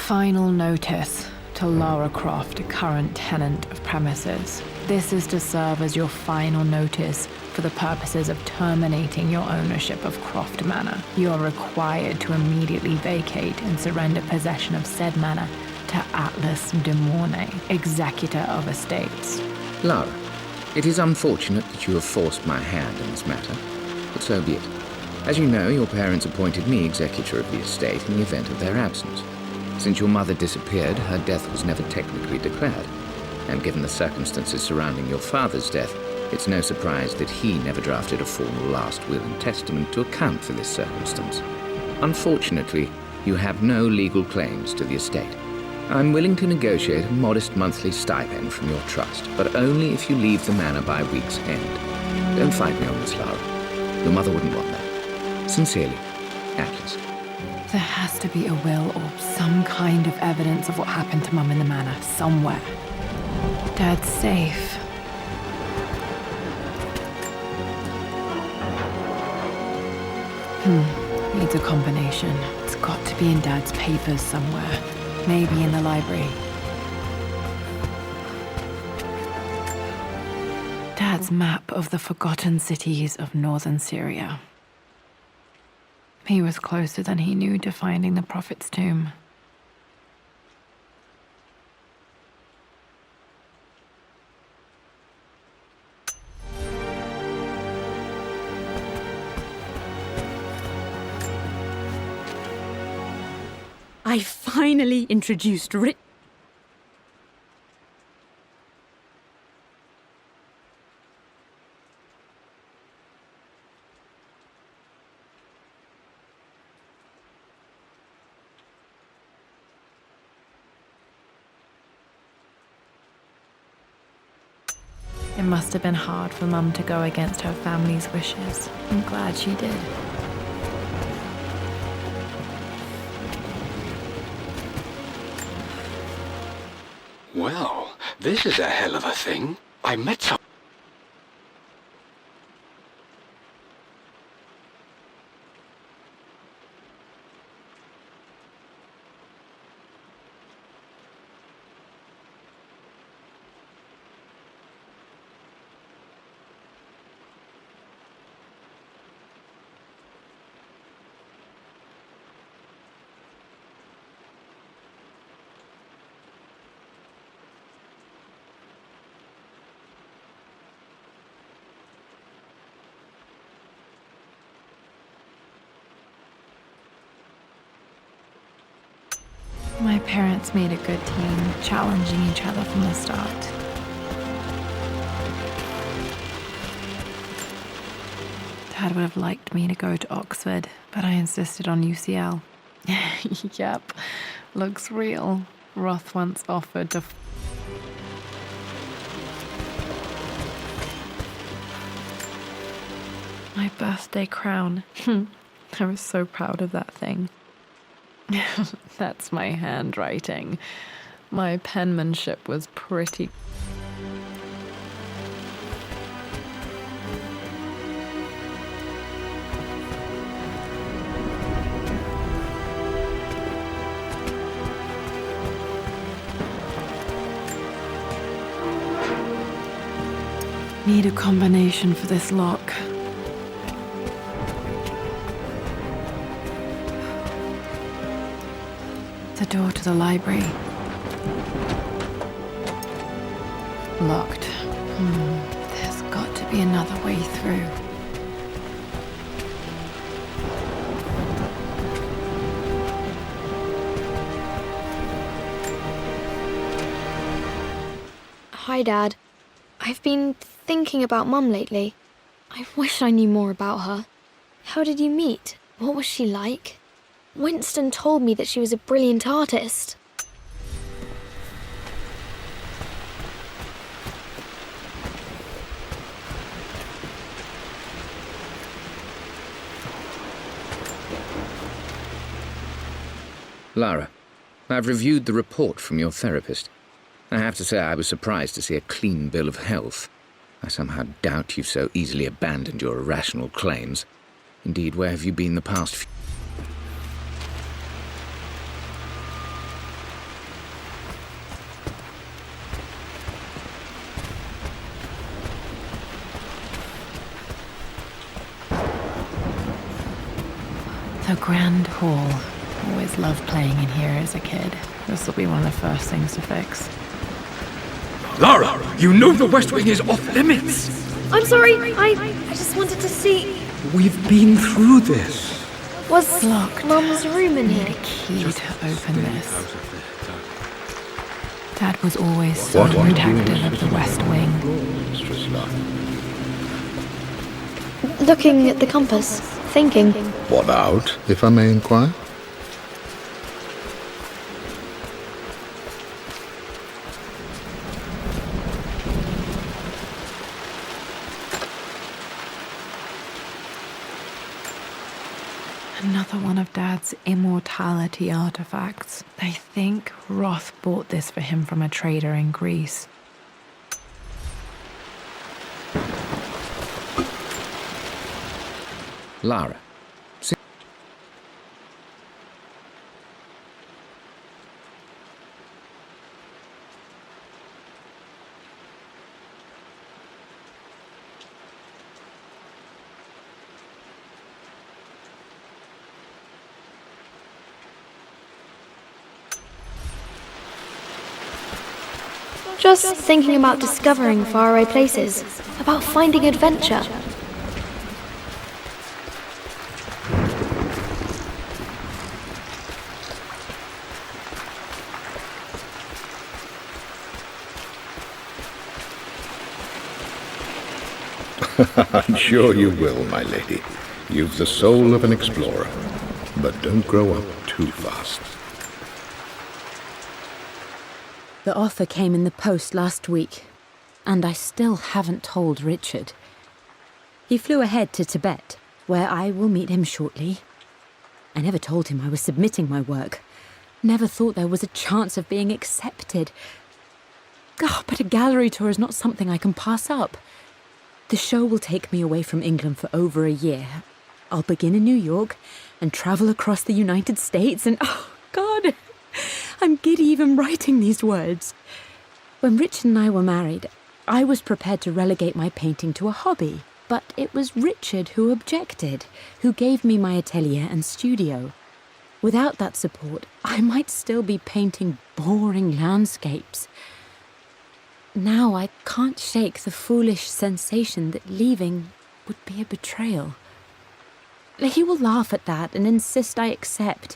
Final notice to Lara Croft, current tenant of premises. This is to serve as your final notice for the purposes of terminating your ownership of Croft Manor. You are required to immediately vacate and surrender possession of said manor to Atlas de Mornay, executor of estates. Lara, it is unfortunate that you have forced my hand in this matter, but so be it. As you know, your parents appointed me executor of the estate in the event of their absence. Since your mother disappeared, her death was never technically declared. And given the circumstances surrounding your father's death, it's no surprise that he never drafted a formal last will and testament to account for this circumstance. Unfortunately, you have no legal claims to the estate. I'm willing to negotiate a modest monthly stipend from your trust, but only if you leave the manor by week's end. Don't fight me on this, Lara. Your mother wouldn't want that. Sincerely, Atlas. There has to be a will or some kind of evidence of what happened to Mum in the manor somewhere. Dad's safe. Needs a combination. It's got to be in Dad's papers somewhere. Maybe in the library. Dad's map of the forgotten cities of northern Syria. He was closer than he knew to finding the Prophet's tomb. I finally introduced It must have been hard for Mum to go against her family's wishes. I'm glad she did. Well, this is a hell of a thing. I met some... My parents made a good team, challenging each other from the start. Dad would have liked me to go to Oxford, but I insisted on UCL. Yep, looks real. Roth once offered to... My birthday crown. I was so proud of that thing. That's my handwriting. My penmanship was pretty... Need a combination for this lock. The door to the library. Locked. There's got to be another way through. Hi, Dad. I've been thinking about Mum lately. I wish I knew more about her. How did you meet? What was she like? Winston told me that she was a brilliant artist. Lara, I've reviewed the report from your therapist. I have to say I was surprised to see a clean bill of health. I somehow doubt you've so easily abandoned your irrational claims. Indeed, where have you been the past few... The Grand Hall. Always loved playing in here as a kid. This will be one of the first things to fix. Lara, you know the West Wing is off limits. I'm sorry, I just wanted to see. We've been through this. Was Locked. Mum's room in Need here? a key to open this. Dad was always so What? protective of the West Wing. Mistress Love. Looking at the compass, thinking. What out, if I may inquire? Another one of Dad's immortality artifacts. I think Roth bought this for him from a trader in Greece. Lara. Just thinking about discovering faraway places, about finding adventure. I'm sure you will, my lady. You've the soul of an explorer. But don't grow up too fast. The offer came in the post last week, and I still haven't told Richard. He flew ahead to Tibet, where I will meet him shortly. I never told him I was submitting my work. Never thought there was a chance of being accepted. But a gallery tour is not something I can pass up. The show will take me away from England for over a year. I'll begin in New York and travel across the United States and, oh, God, I'm giddy even writing these words. When Richard and I were married, I was prepared to relegate my painting to a hobby, but it was Richard who objected, who gave me my atelier and studio. Without that support, I might still be painting boring landscapes. Now I can't shake the foolish sensation that leaving would be a betrayal. He will laugh at that and insist I accept,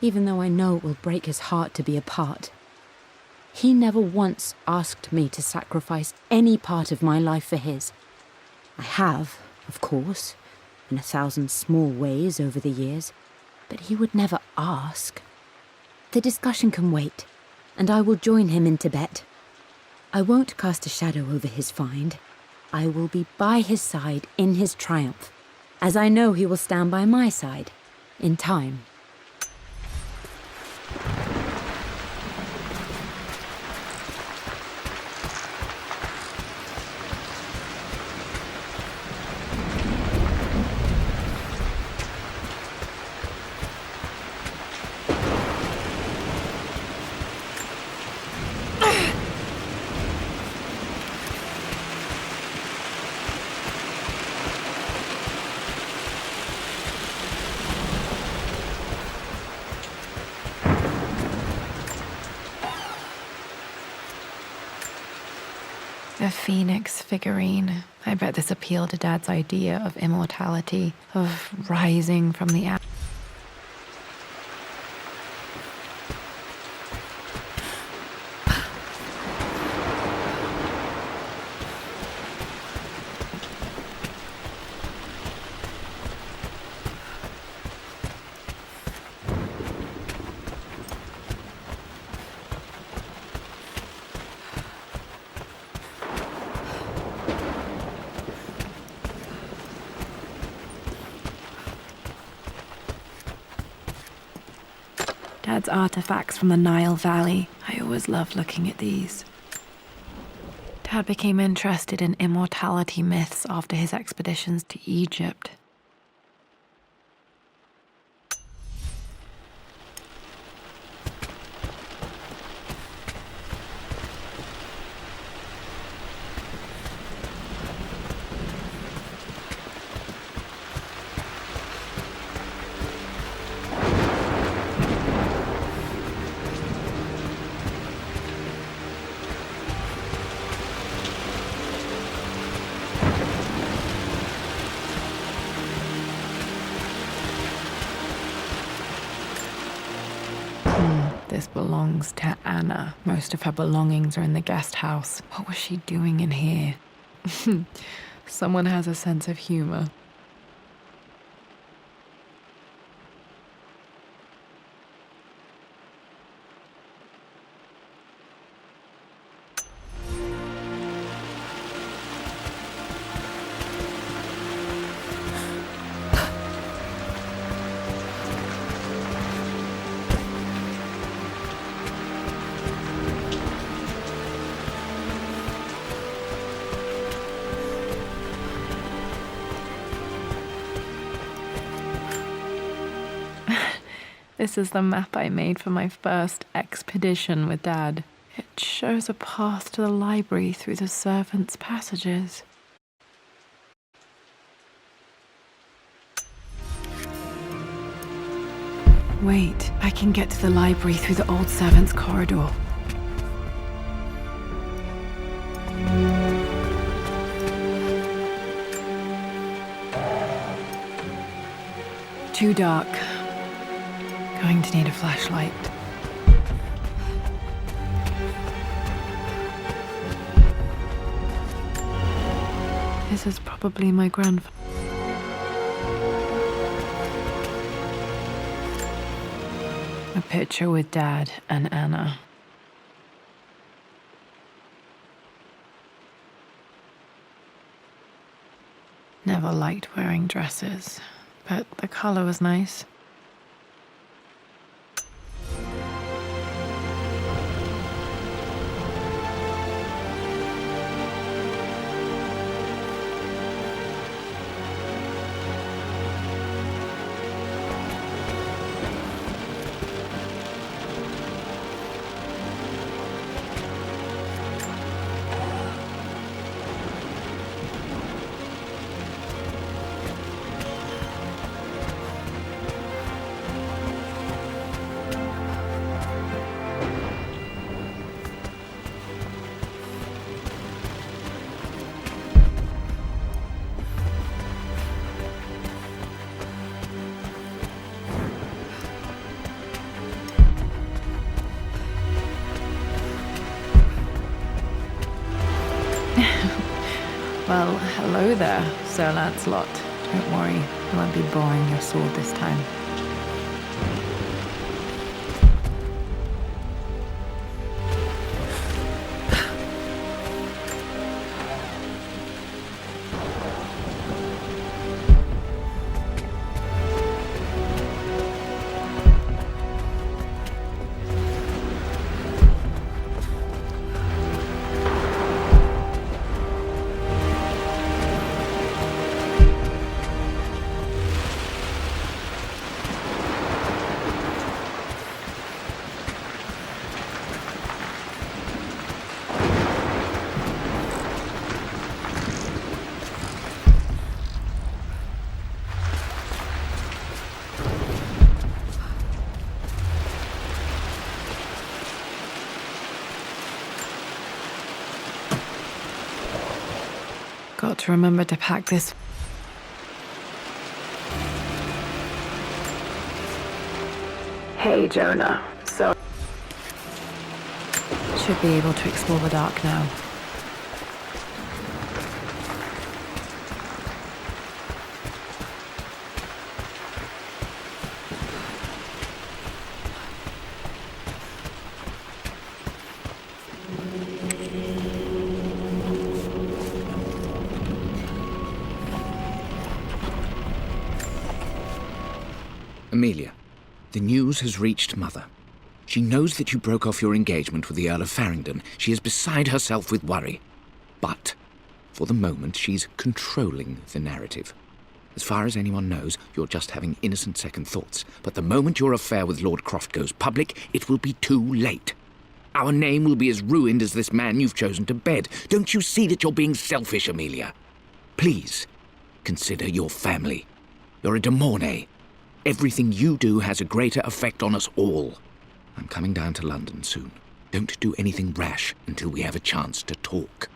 even though I know it will break his heart to be apart. He never once asked me to sacrifice any part of my life for his. I have, of course, in 1,000 small ways over the years, but he would never ask. The discussion can wait, and I will join him in Tibet. I won't cast a shadow over his find. I will be by his side in his triumph, as I know he will stand by my side, in time. The Phoenix figurine. I bet this appealed to Dad's idea of immortality, of rising from the ashes. Dad's artifacts from the Nile Valley. I always loved looking at these. Dad became interested in immortality myths after his expeditions to Egypt. this belongs to Anna. Most of her belongings are in the guest house. What was she doing in here? Someone has a sense of humor. This is the map I made for my first expedition with Dad. It shows a path to the library through the servants' passages. Wait, I can get to the library through the old servants' corridor. Too dark. Going to need a flashlight. This is probably my grandfather. A picture with Dad and Anna. Never liked wearing dresses, but the color was nice. Well, hello there, Sir Lancelot. Don't worry, I won't be boring your sword this time. Got to remember to pack this. Hey, Jonah. So should be able to explore the dark now. Amelia, the news has reached Mother. She knows that you broke off your engagement with the Earl of Farringdon. She is beside herself with worry. But, for the moment, she's controlling the narrative. As far as anyone knows, you're just having innocent second thoughts. But the moment your affair with Lord Croft goes public, it will be too late. Our name will be as ruined as this man you've chosen to bed. Don't you see that you're being selfish, Amelia? Please, consider your family. You're a de Mornay. Everything you do has a greater effect on us all. I'm coming down to London soon. Don't do anything rash until we have a chance to talk.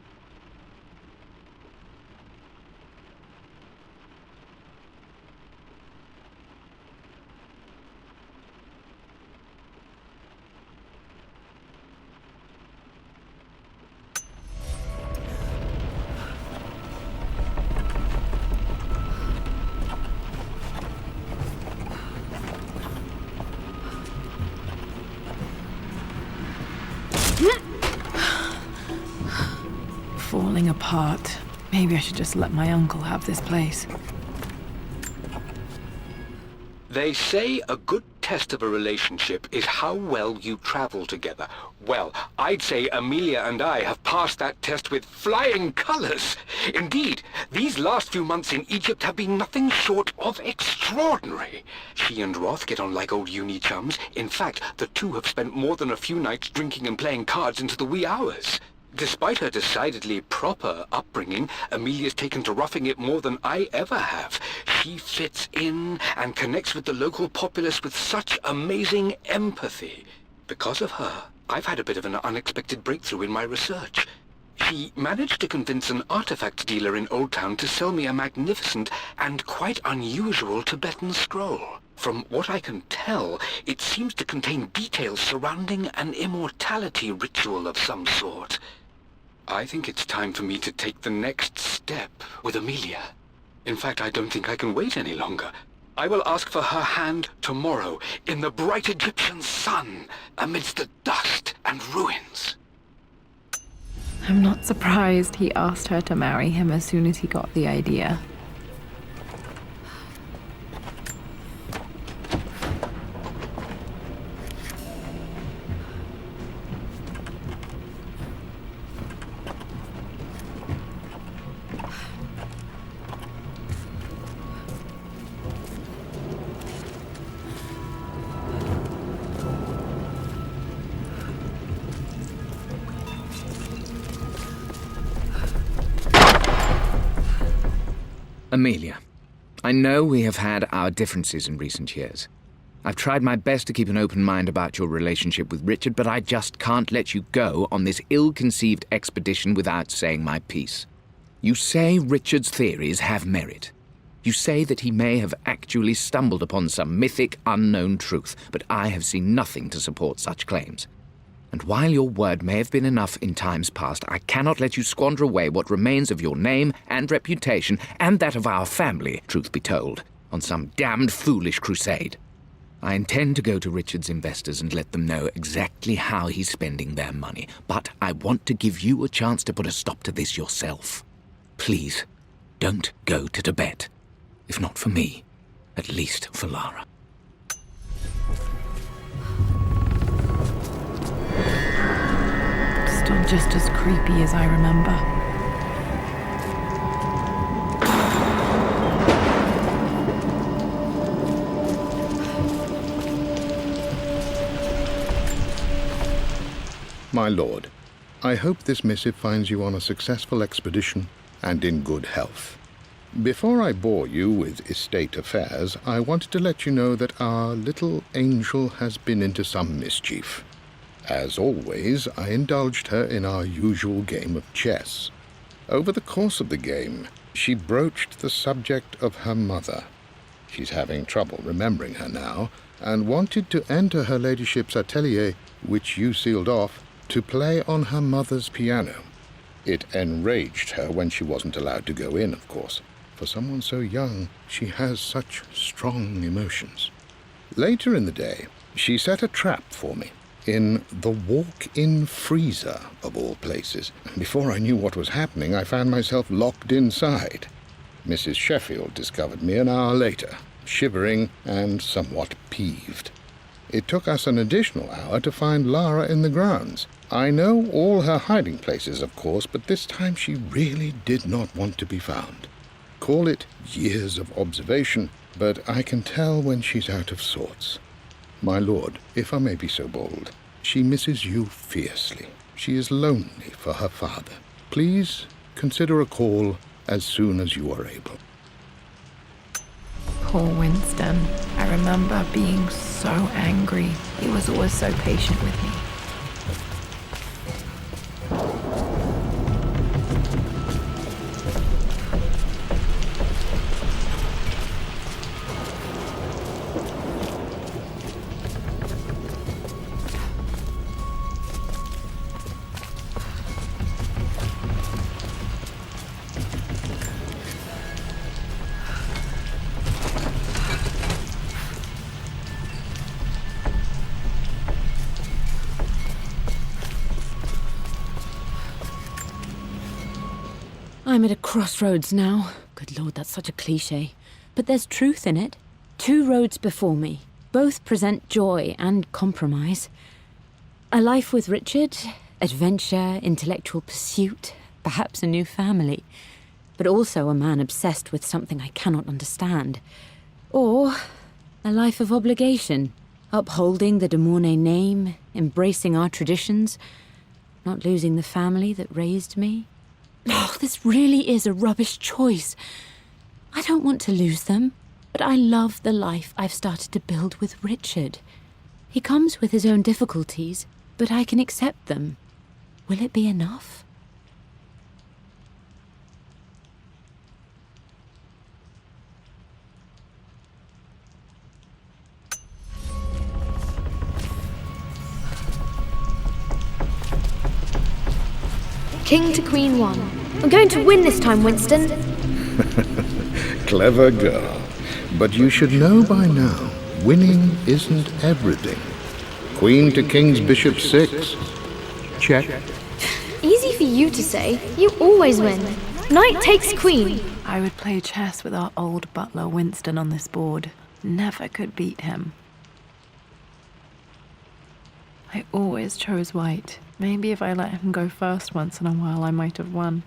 Falling apart. Maybe I should just let my uncle have this place. They say a good test of a relationship is how well you travel together. Well, I'd say Amelia and I have passed that test with flying colors. Indeed, these last few months in Egypt have been nothing short of extraordinary. She and Roth get on like old uni chums. In fact, the two have spent more than a few nights drinking and playing cards into the wee hours. Despite her decidedly proper upbringing, Amelia's taken to roughing it more than I ever have. She fits in and connects with the local populace with such amazing empathy. Because of her, I've had a bit of an unexpected breakthrough in my research. She managed to convince an artifact dealer in Old Town to sell me a magnificent and quite unusual Tibetan scroll. From what I can tell, it seems to contain details surrounding an immortality ritual of some sort. I think it's time for me to take the next step with Amelia. In fact, I don't think I can wait any longer. I will ask for her hand tomorrow in the bright Egyptian sun amidst the dust and ruins. I'm not surprised he asked her to marry him as soon as he got the idea. Amelia, I know we have had our differences in recent years. I've tried my best to keep an open mind about your relationship with Richard, but I just can't let you go on this ill-conceived expedition without saying my piece. You say Richard's theories have merit. You say that he may have actually stumbled upon some mythic, unknown truth, but I have seen nothing to support such claims. And while your word may have been enough in times past, I cannot let you squander away what remains of your name and reputation, and that of our family, truth be told, on some damned foolish crusade. I intend to go to Richard's investors and let them know exactly how he's spending their money, but I want to give you a chance to put a stop to this yourself. Please, don't go to Tibet. If not for me, at least for Lara. Still just as creepy as I remember. My lord, I hope this missive finds you on a successful expedition and in good health. Before I bore you with estate affairs, I wanted to let you know that our little angel has been into some mischief. As always, I indulged her in our usual game of chess. Over the course of the game, she broached the subject of her mother. She's having trouble remembering her now, and wanted to enter her ladyship's atelier, which you sealed off, to play on her mother's piano. It enraged her when she wasn't allowed to go in, of course. For someone so young, she has such strong emotions. Later in the day, she set a trap for me in the walk-in freezer, of all places. Before I knew what was happening, I found myself locked inside. Mrs. Sheffield discovered me an hour later, shivering and somewhat peeved. It took us an additional hour to find Lara in the grounds. I know all her hiding places, of course, but this time she really did not want to be found. Call it years of observation, but I can tell when she's out of sorts. My lord, if I may be so bold, she misses you fiercely. She is lonely for her father. Please consider a call as soon as you are able. Poor Winston. I remember being so angry. He was always so patient with me. I'm at a crossroads now. Good Lord, that's such a cliché. But there's truth in it. 2 roads before me. Both present joy and compromise. A life with Richard, adventure, intellectual pursuit, perhaps a new family. But also a man obsessed with something I cannot understand. Or a life of obligation, upholding the de Mornay name, embracing our traditions, not losing the family that raised me. Oh, this really is a rubbish choice. I don't want to lose them, but I love the life I've started to build with Richard. He comes with his own difficulties, but I can accept them. Will it be enough? King to Queen 1. We're going to win this time, Winston. Clever girl. But you should know by now, winning isn't everything. Queen to King's Bishop 6. Check. Easy for you to say. You always win. Knight takes queen. I would play chess with our old butler Winston on this board. Never could beat him. I always chose white. Maybe if I let him go first once in a while, I might have won.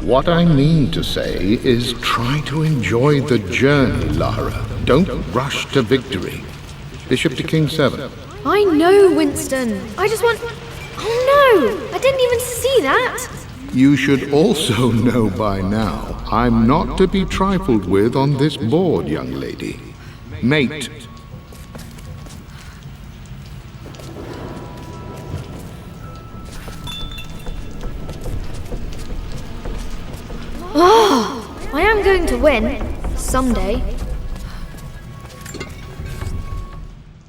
What I mean to say is try to enjoy the journey, Lara. Don't rush to victory. Bishop to King 7. I know, Winston. I just want... Oh no! I didn't even see that! You should also know by now, I'm not to be trifled with on this board, young lady. Mate. I am going to win. Someday.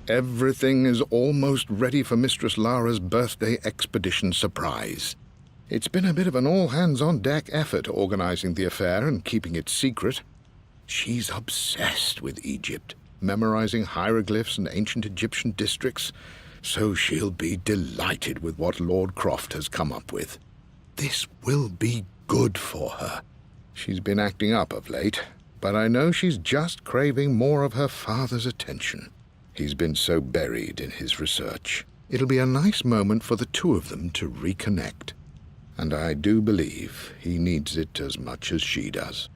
Everything is almost ready for Mistress Lara's birthday expedition surprise. It's been a bit of an all-hands-on-deck effort organizing the affair and keeping it secret. She's obsessed with Egypt, memorizing hieroglyphs and ancient Egyptian districts, so she'll be delighted with what Lord Croft has come up with. This will be good for her. She's been acting up of late, but I know she's just craving more of her father's attention. He's been so buried in his research. It'll be a nice moment for the two of them to reconnect. And I do believe he needs it as much as she does.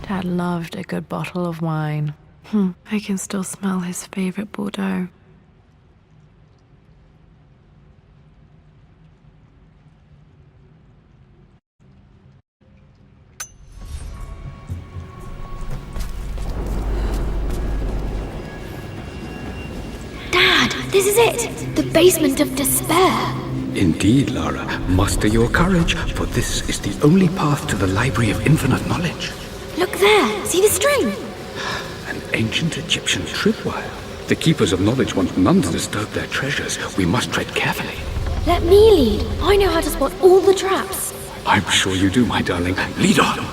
Dad loved a good bottle of wine. I can still smell his favorite Bordeaux. Dad, this is it! The basement of despair! Indeed, Lara. Muster your courage, for this is the only path to the Library of Infinite Knowledge. Look there! See the string? An ancient Egyptian tripwire. The keepers of knowledge want none to disturb their treasures. We must tread carefully. Let me lead. I know how to spot all the traps. I'm sure you do, my darling. Lead on!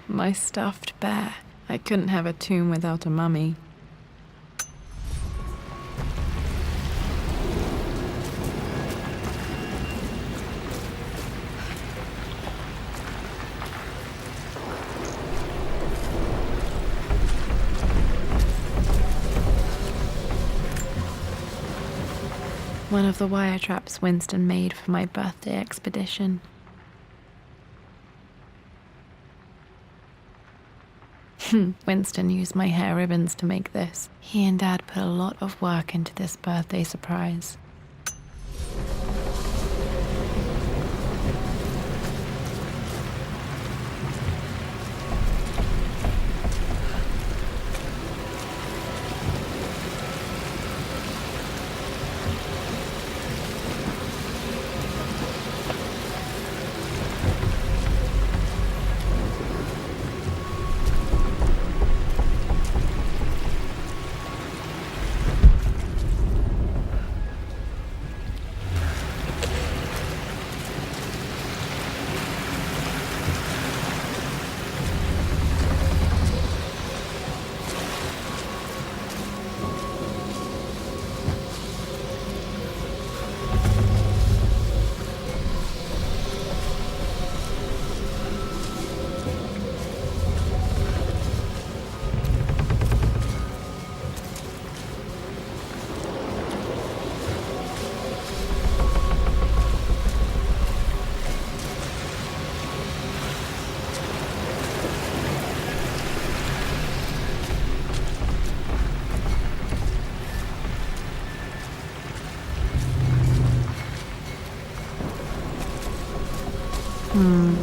My stuffed bear. I couldn't have a tomb without a mummy. One of the wire traps Winston made for my birthday expedition. Winston used my hair ribbons to make this. He and Dad put a lot of work into this birthday surprise.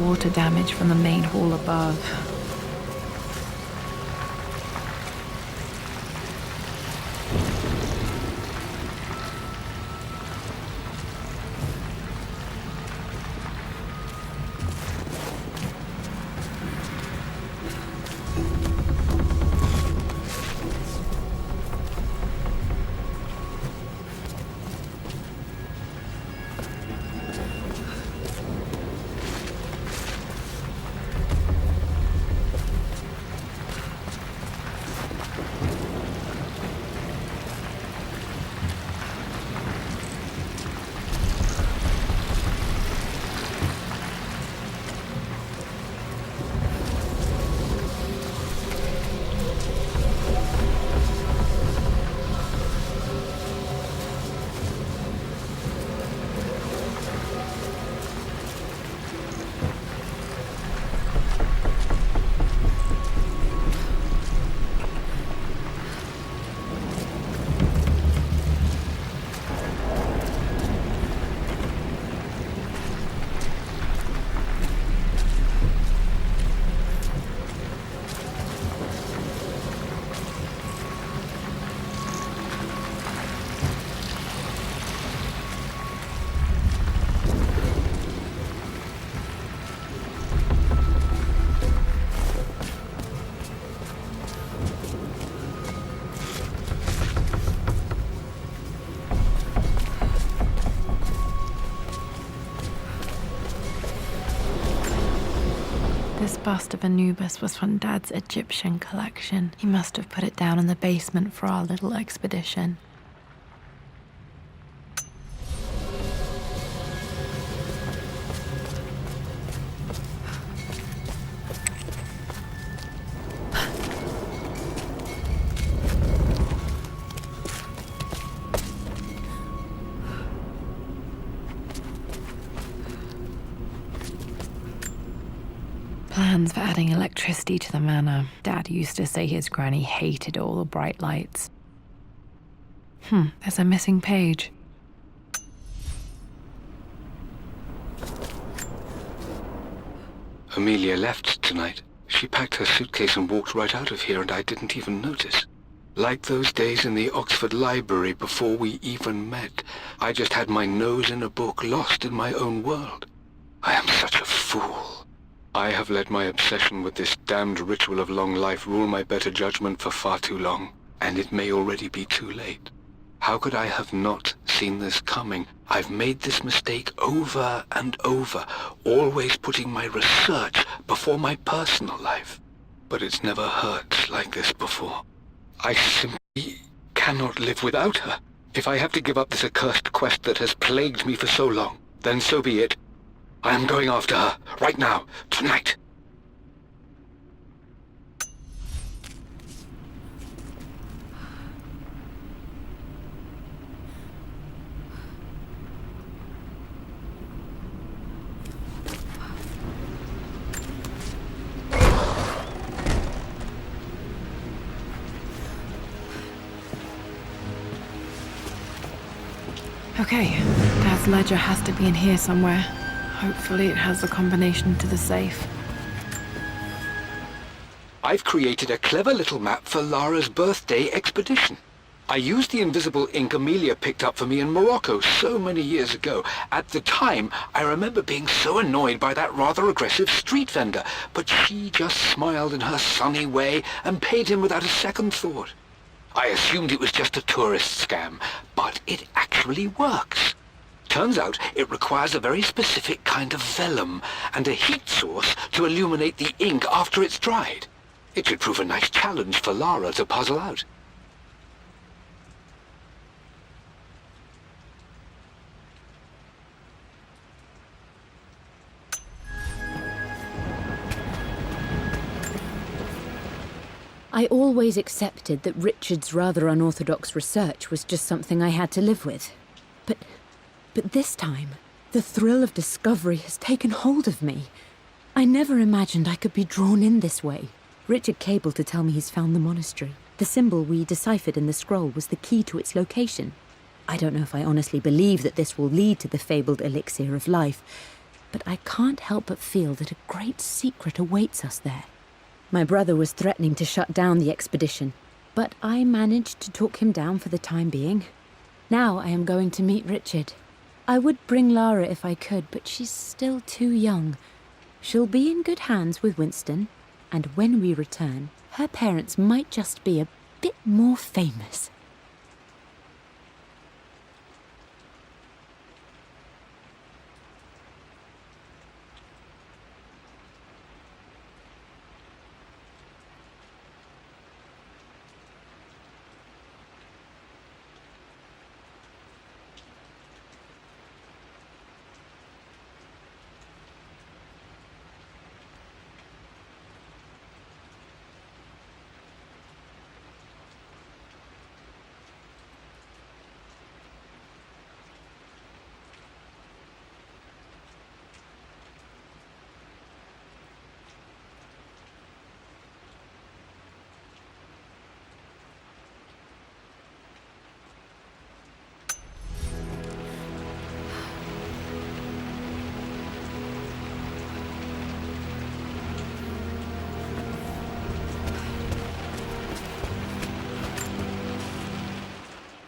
Water damage from the main hall above. bust of Anubis was from Dad's Egyptian collection. He must have put it down in the basement for our little expedition. Plans for adding electricity to the manor. Dad used to say his granny hated all the bright lights. There's a missing page. Amelia left tonight. She packed her suitcase and walked right out of here, and I didn't even notice. Like those days in the Oxford Library before we even met, I just had my nose in a book, lost in my own world. I am such a fool. I have let my obsession with this damned ritual of long life rule my better judgment for far too long, and it may already be too late. How could I have not seen this coming? I've made this mistake over and over, always putting my research before my personal life. But it's never hurt like this before. I simply cannot live without her. If I have to give up this accursed quest that has plagued me for so long, then so be it. I am going after her, right now, tonight. Okay, Dad's ledger has to be in here somewhere. Hopefully it has the combination to the safe. I've created a clever little map for Lara's birthday expedition. I used the invisible ink Amelia picked up for me in Morocco so many years ago. At the time, I remember being so annoyed by that rather aggressive street vendor, but she just smiled in her sunny way and paid him without a second thought. I assumed it was just a tourist scam, but it actually works. Turns out it requires a very specific kind of vellum and a heat source to illuminate the ink after it's dried. It should prove a nice challenge for Lara to puzzle out. I always accepted that Richard's rather unorthodox research was just something I had to live with. But this time, the thrill of discovery has taken hold of me. I never imagined I could be drawn in this way. Richard cabled to tell me he's found the monastery. The symbol we deciphered in the scroll was the key to its location. I don't know if I honestly believe that this will lead to the fabled elixir of life, but I can't help but feel that a great secret awaits us there. My brother was threatening to shut down the expedition, but I managed to talk him down for the time being. Now I am going to meet Richard. I would bring Lara if I could, but she's still too young. She'll be in good hands with Winston, and when we return, her parents might just be a bit more famous.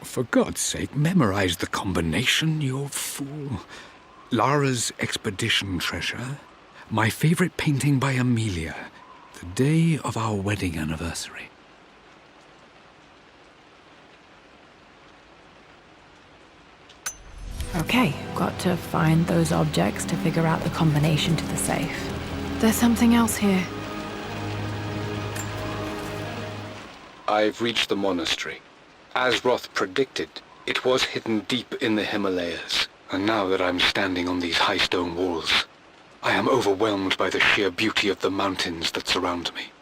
For God's sake, memorize the combination, you fool. Lara's expedition treasure, my favorite painting by Amelia, the day of our wedding anniversary. Okay, got to find those objects to figure out the combination to the safe. There's something else here. I've reached the monastery. As Roth predicted, it was hidden deep in the Himalayas. And now that I'm standing on these high stone walls, I am overwhelmed by the sheer beauty of the mountains that surround me.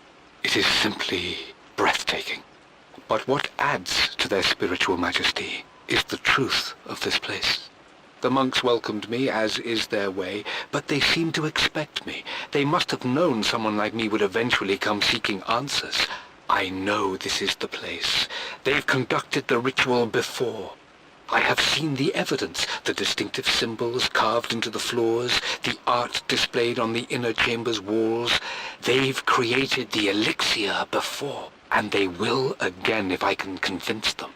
It is simply breathtaking. But what adds to their spiritual majesty is the truth of this place. The monks welcomed me, as is their way, but they seemed to expect me. They must have known someone like me would eventually come seeking answers. I know this is the place. They've conducted the ritual before. I have seen the evidence, the distinctive symbols carved into the floors, the art displayed on the inner chamber's walls. They've created the elixir before, and they will again if I can convince them.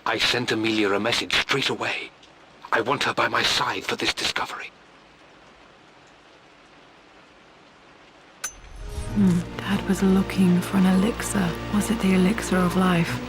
I sent Amelia a message straight away. I want her by my side for this discovery. Dad was looking for an elixir. Was it the elixir of life?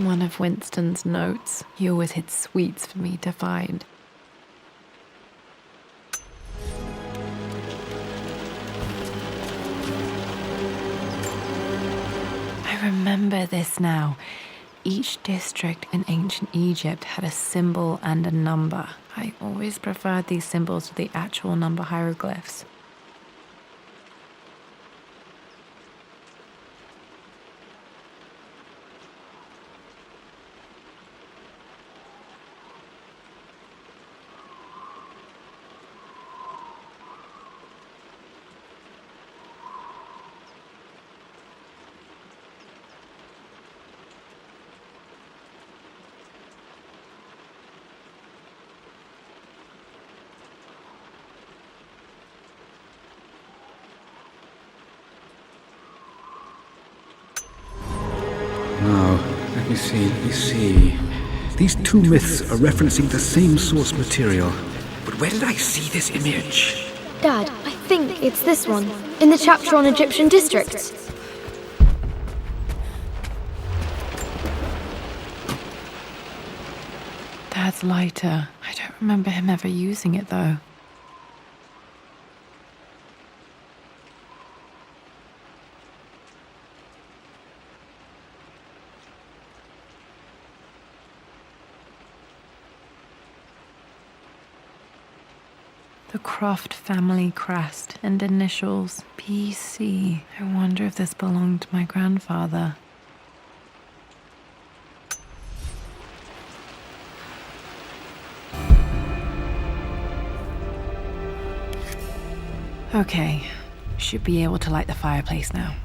One of Winston's notes. He always hid sweets for me to find. I remember this now. Each district in ancient Egypt had a symbol and a number. I always preferred these symbols to the actual number hieroglyphs. Now, let me see. These two myths are referencing the same source material. But where did I see this image? Dad, I think it's this one, in the chapter on Egyptian districts. Dad's lighter. I don't remember him ever using it, though. The Croft family crest and initials PC. I wonder if this belonged to my grandfather. Okay, should be able to light the fireplace now.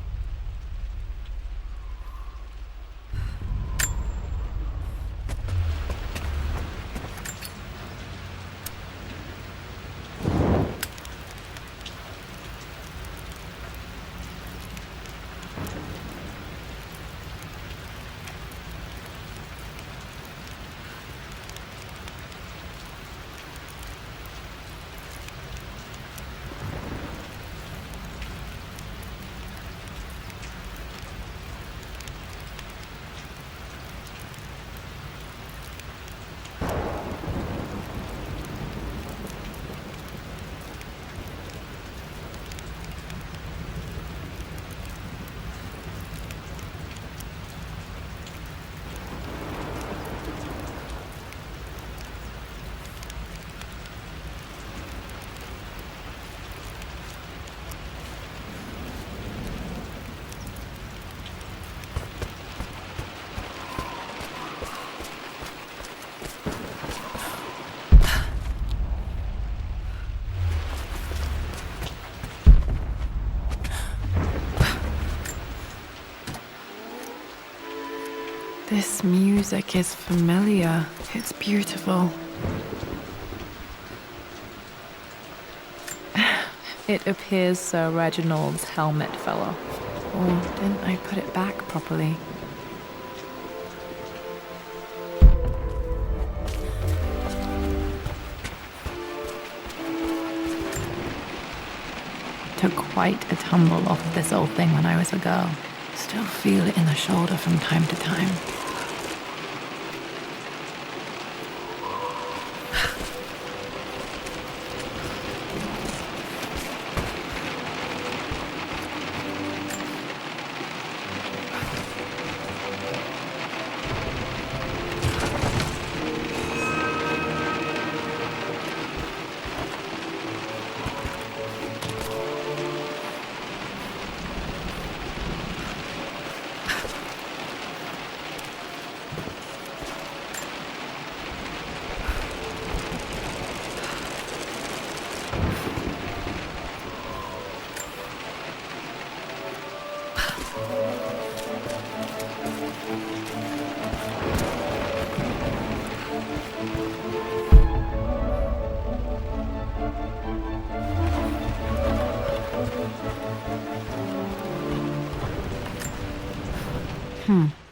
This music is familiar. It's beautiful. It appears Sir Reginald's helmet fell off. Or didn't I put it back properly? Took quite a tumble off of this old thing when I was a girl. Still feel it in the shoulder from time to time.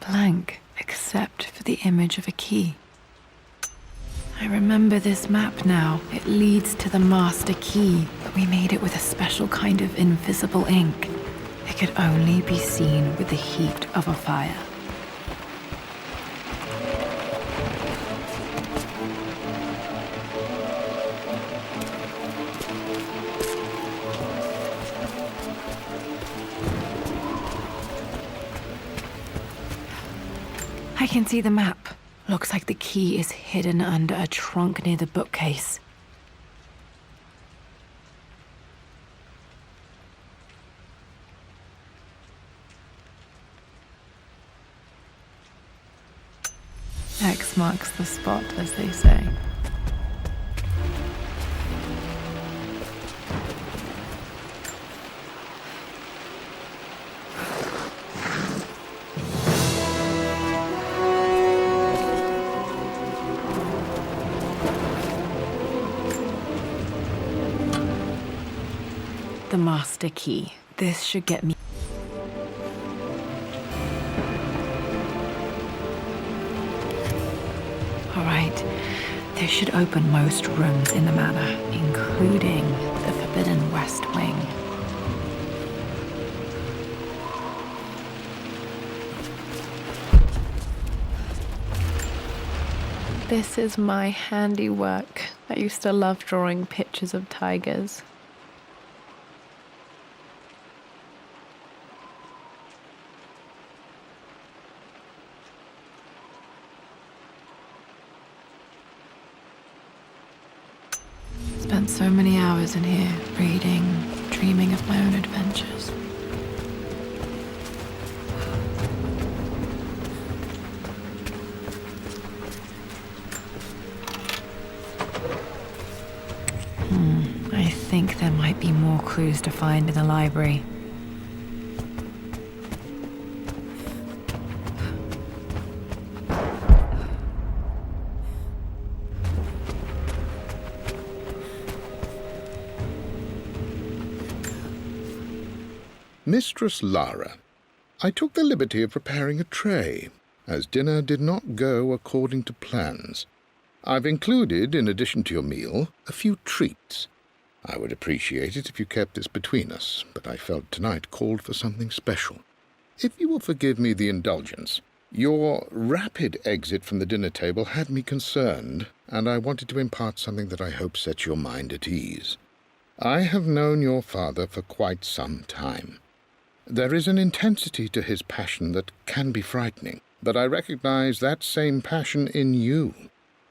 Blank, except for the image of a key. I remember this map now. It leads to the master key, but we made it with a special kind of invisible ink. It could only be seen with the heat of a fire. I can see the map. Looks like the key is hidden under a trunk near the bookcase. X marks the spot, as they say. The master key. This should get me. All right. This should open most rooms in the manor, including the Forbidden West Wing. This is my handiwork. I used to love drawing pictures of tigers. Spent so many hours in here, reading, dreaming of my own adventures. I think there might be more clues to find in the library. Mistress Lara, I took the liberty of preparing a tray, as dinner did not go according to plans. I've included, in addition to your meal, a few treats. I would appreciate it if you kept this between us, but I felt tonight called for something special. If you will forgive me the indulgence, your rapid exit from the dinner table had me concerned, and I wanted to impart something that I hope sets your mind at ease. I have known your father for quite some time. There is an intensity to his passion that can be frightening, but I recognize that same passion in you.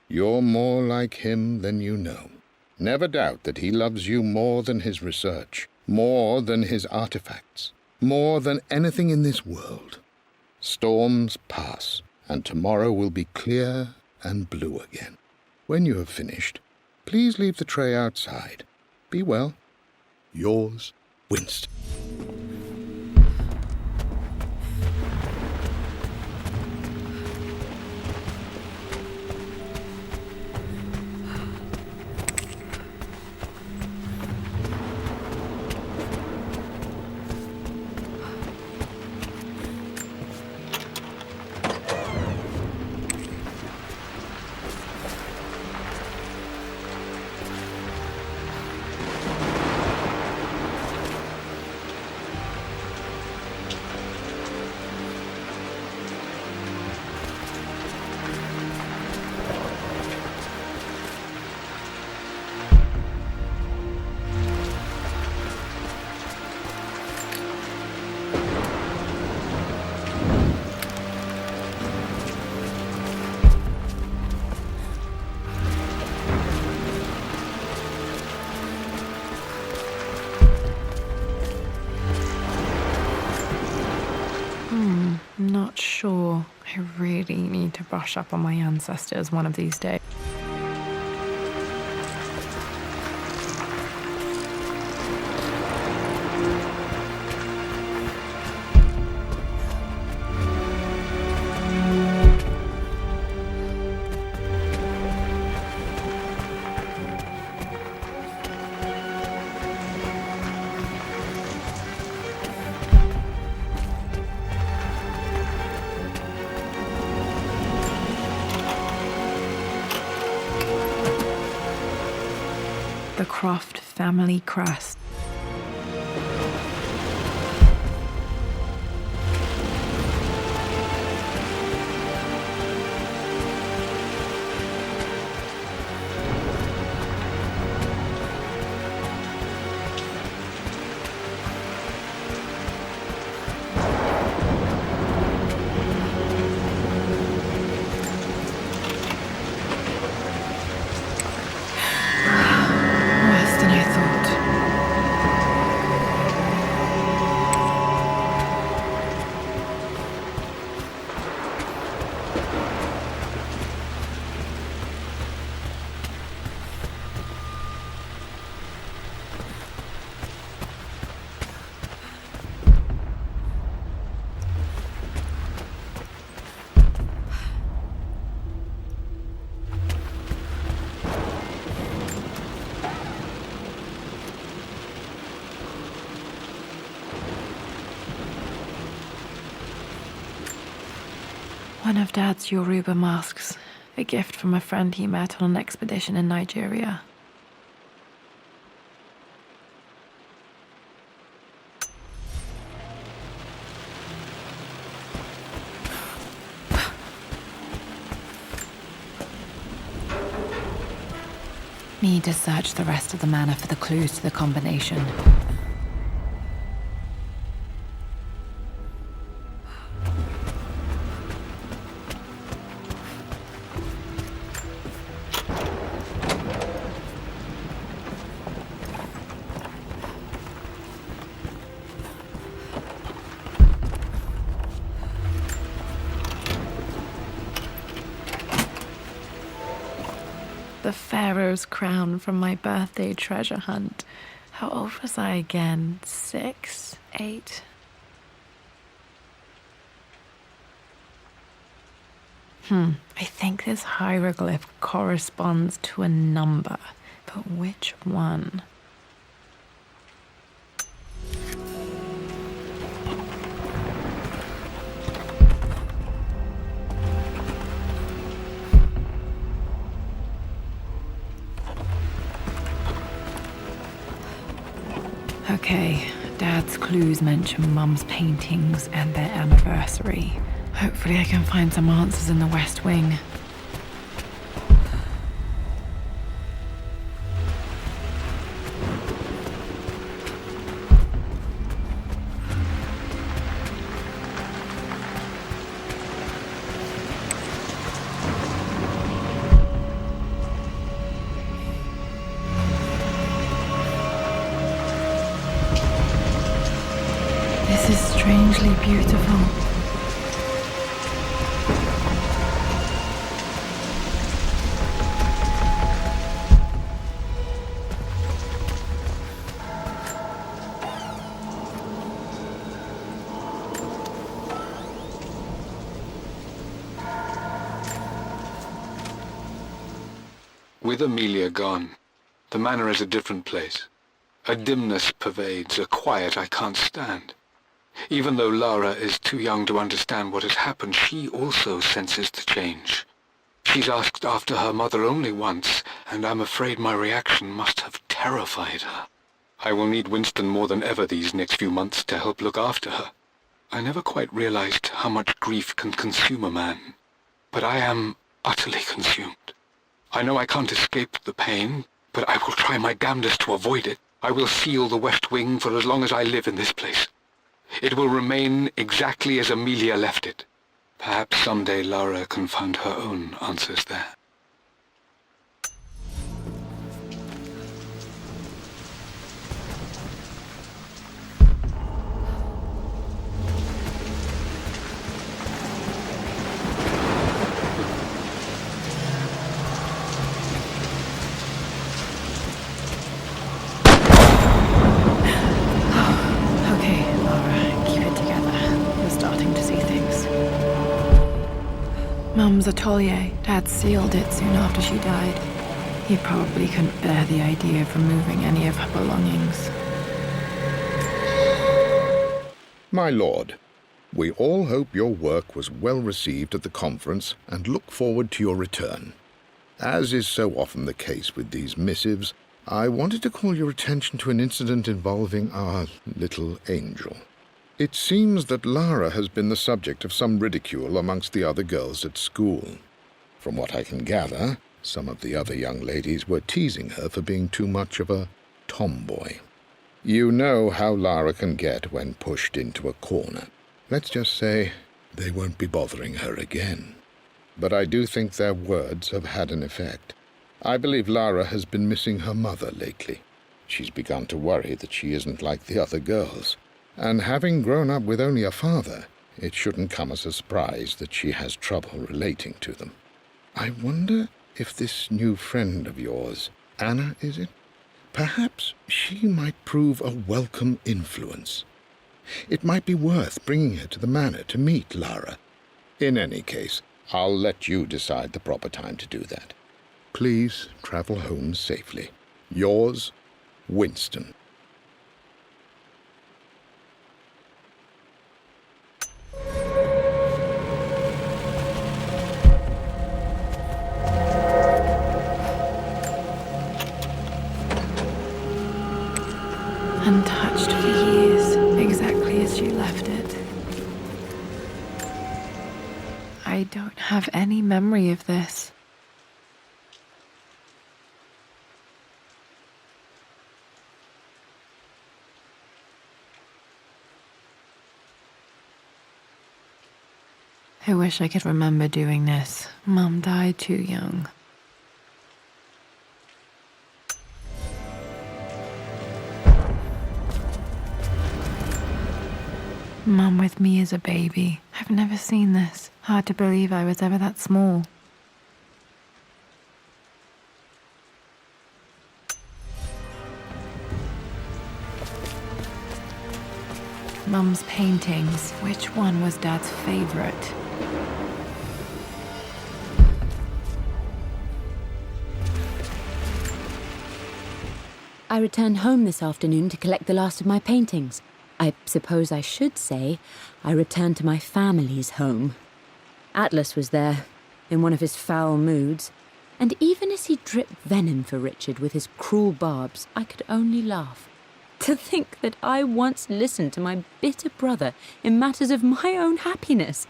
You're more like him than you know. Never doubt that he loves you more than his research, more than his artifacts, more than anything in this world. Storms pass, and tomorrow will be clear and blue again. When you have finished, please leave the tray outside. Be well. Yours, Winston. I really need to brush up on my ancestors one of these days. The Croft family crest. Worse than I thought. One of Dad's Yoruba masks, a gift from a friend he met on an expedition in Nigeria. Need to search the rest of the manor for the clues to the combination. The Pharaoh's crown from my birthday treasure hunt. How old was I again? 6? 8? I think this hieroglyph corresponds to a number, but which one? Okay, Dad's clues mention Mum's paintings and their anniversary. Hopefully I can find some answers in the West Wing. This is strangely beautiful. With Amelia gone, the manor is a different place. A dimness pervades, a quiet I can't stand. Even though Lara is too young to understand what has happened, she also senses the change. She's asked after her mother only once, and I'm afraid my reaction must have terrified her. I will need Winston more than ever these next few months to help look after her. I never quite realized how much grief can consume a man, but I am utterly consumed. I know I can't escape the pain, but I will try my damnedest to avoid it. I will seal the West Wing for as long as I live in this place. It will remain exactly as Amelia left it. Perhaps someday Lara can find her own answers there. Mum's atelier. Dad sealed it soon after she died. He probably couldn't bear the idea of removing any of her belongings. My lord, we all hope your work was well received at the conference and look forward to your return. As is so often the case with these missives, I wanted to call your attention to an incident involving our little angel. It seems that Lara has been the subject of some ridicule amongst the other girls at school. From what I can gather, some of the other young ladies were teasing her for being too much of a tomboy. You know how Lara can get when pushed into a corner. Let's just say they won't be bothering her again. But I do think their words have had an effect. I believe Lara has been missing her mother lately. She's begun to worry that she isn't like the other girls. And having grown up with only a father, it shouldn't come as a surprise that she has trouble relating to them. I wonder if this new friend of yours, Anna, is it? Perhaps she might prove a welcome influence. It might be worth bringing her to the manor to meet Lara. In any case, I'll let you decide the proper time to do that. Please travel home safely. Yours, Winston. Untouched for years, exactly as you left it. I don't have any memory of this. I wish I could remember doing this. Mum died too young. Mum with me as a baby. I've never seen this. Hard to believe I was ever that small. Mum's paintings. Which one was Dad's favorite? I returned home this afternoon to collect the last of my paintings. I suppose I should say I returned to my family's home. Atlas was there, in one of his foul moods, and even as he dripped venom for Richard with his cruel barbs, I could only laugh. To think that I once listened to my bitter brother in matters of my own happiness.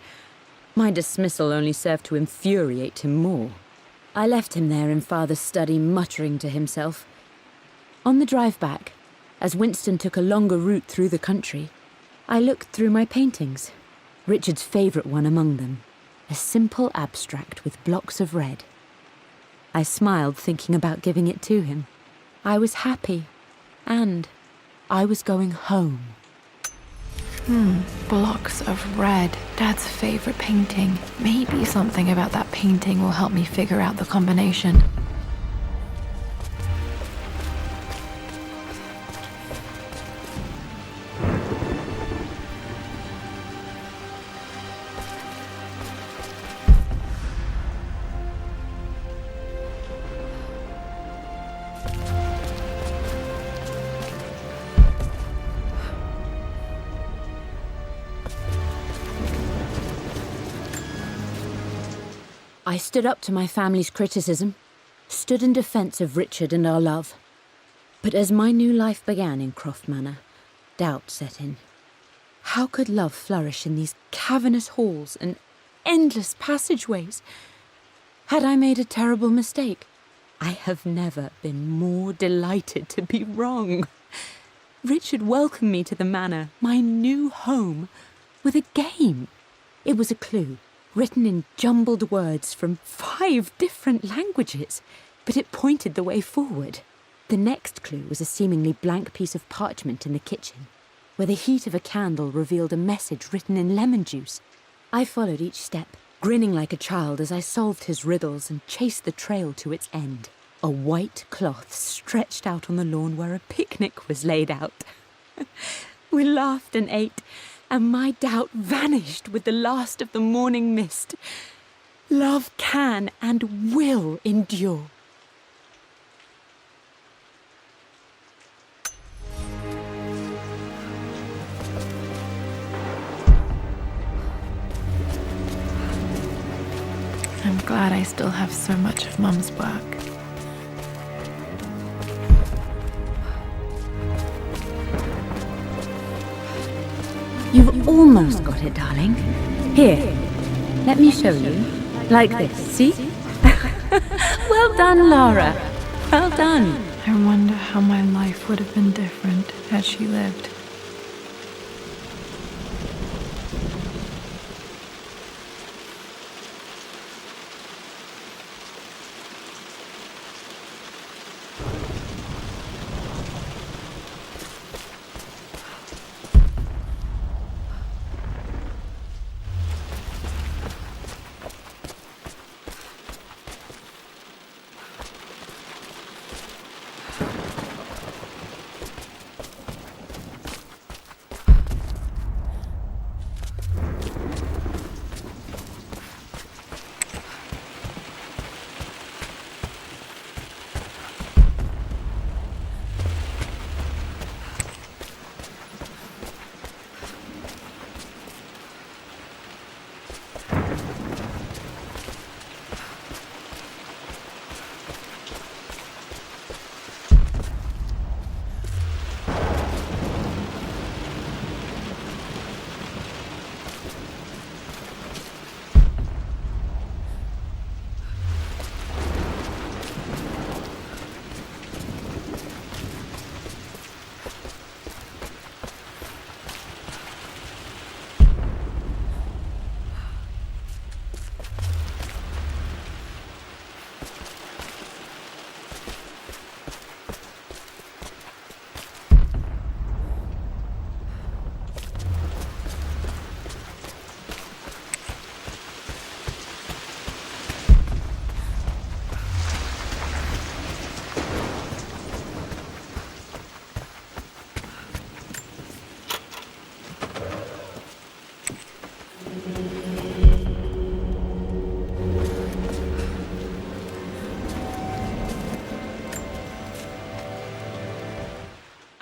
My dismissal only served to infuriate him more. I left him there in Father's study, muttering to himself. On the drive back, as Winston took a longer route through the country, I looked through my paintings, Richard's favourite one among them, a simple abstract with blocks of red. I smiled, thinking about giving it to him. I was happy, and I was going home. Blocks of red. Dad's favourite painting. Maybe something about that painting will help me figure out the combination. I stood up to my family's criticism, stood in defence of Richard and our love. But as my new life began in Croft Manor, doubt set in. How could love flourish in these cavernous halls and endless passageways? Had I made a terrible mistake? I have never been more delighted to be wrong. Richard welcomed me to the manor, my new home, with a game. It was a clue, written in jumbled words from 5 different languages, but it pointed the way forward. The next clue was a seemingly blank piece of parchment in the kitchen, where the heat of a candle revealed a message written in lemon juice. I followed each step, grinning like a child as I solved his riddles and chased the trail to its end. A white cloth stretched out on the lawn where a picnic was laid out. We laughed and ate, and my doubt vanished with the last of the morning mist. Love can and will endure. I'm glad I still have so much of Mum's work. You've almost got it, darling. Here, let me show you. Like this, see? Well done, Lara. Well done. I wonder how my life would have been different had she lived.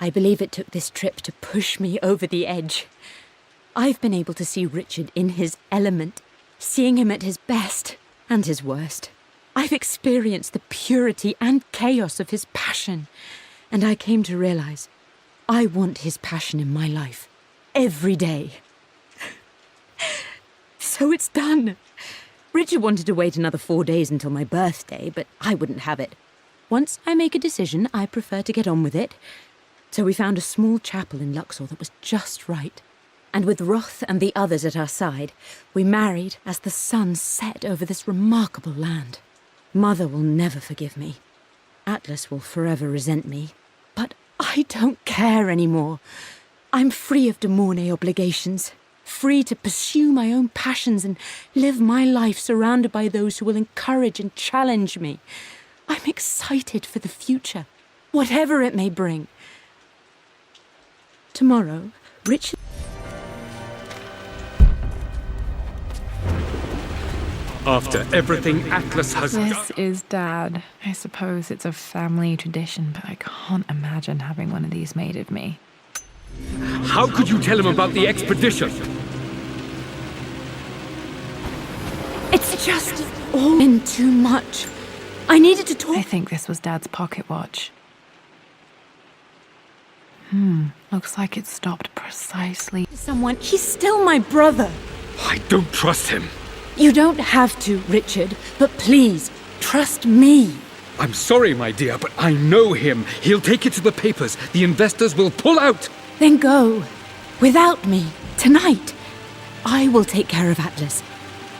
I believe it took this trip to push me over the edge. I've been able to see Richard in his element, seeing him at his best and his worst. I've experienced the purity and chaos of his passion, and I came to realize I want his passion in my life every day. So it's done. Richard wanted to wait another 4 days until my birthday, but I wouldn't have it. Once I make a decision, I prefer to get on with it. So we found a small chapel in Luxor that was just right. And with Roth and the others at our side, we married as the sun set over this remarkable land. Mother will never forgive me. Atlas will forever resent me. But I don't care anymore. I'm free of De Mornay obligations, free to pursue my own passions and live my life surrounded by those who will encourage and challenge me. I'm excited for the future, whatever it may bring. Tomorrow, Richard... After everything Atlas has done... This is Dad. I suppose it's a family tradition, but I can't imagine having one of these made of me. How could you tell him about the expedition? It's just all in too much. I needed to talk... I think this was Dad's pocket watch. Looks like it stopped precisely. Someone... He's still my brother. I don't trust him. You don't have to, Richard, but please, trust me. I'm sorry, my dear, but I know him. He'll take it to the papers. The investors will pull out. Then go. Without me. Tonight. I will take care of Atlas.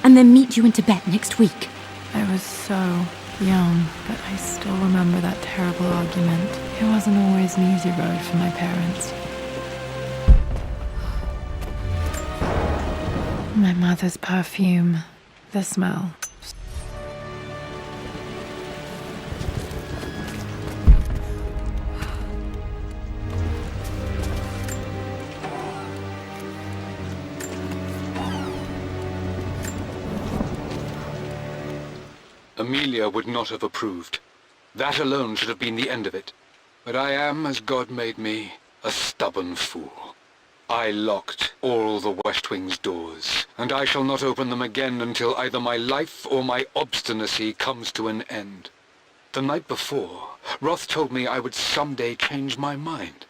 And then meet you in Tibet next week. I was so young, but I still remember that terrible argument. It wasn't always an easy road for my parents. My mother's perfume. The smell. Amelia would not have approved. That alone should have been the end of it. But I am, as God made me, a stubborn fool. I locked all the West Wing's doors, and I shall not open them again until either my life or my obstinacy comes to an end. The night before, Roth told me I would someday change my mind.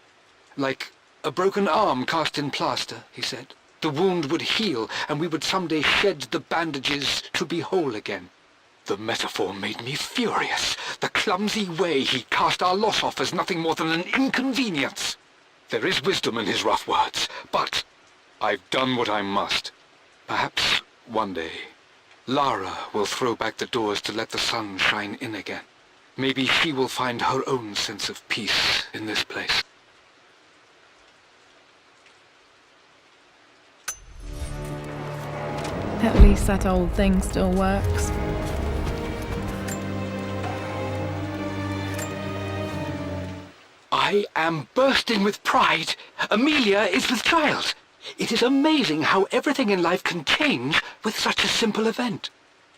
Like a broken arm cast in plaster, he said. The wound would heal, and we would someday shed the bandages to be whole again. The metaphor made me furious. The clumsy way he cast our loss off as nothing more than an inconvenience. There is wisdom in his rough words, but I've done what I must. Perhaps one day, Lara will throw back the doors to let the sun shine in again. Maybe she will find her own sense of peace in this place. At least that old thing still works. I am bursting with pride. Amelia is with child. It is amazing how everything in life can change with such a simple event.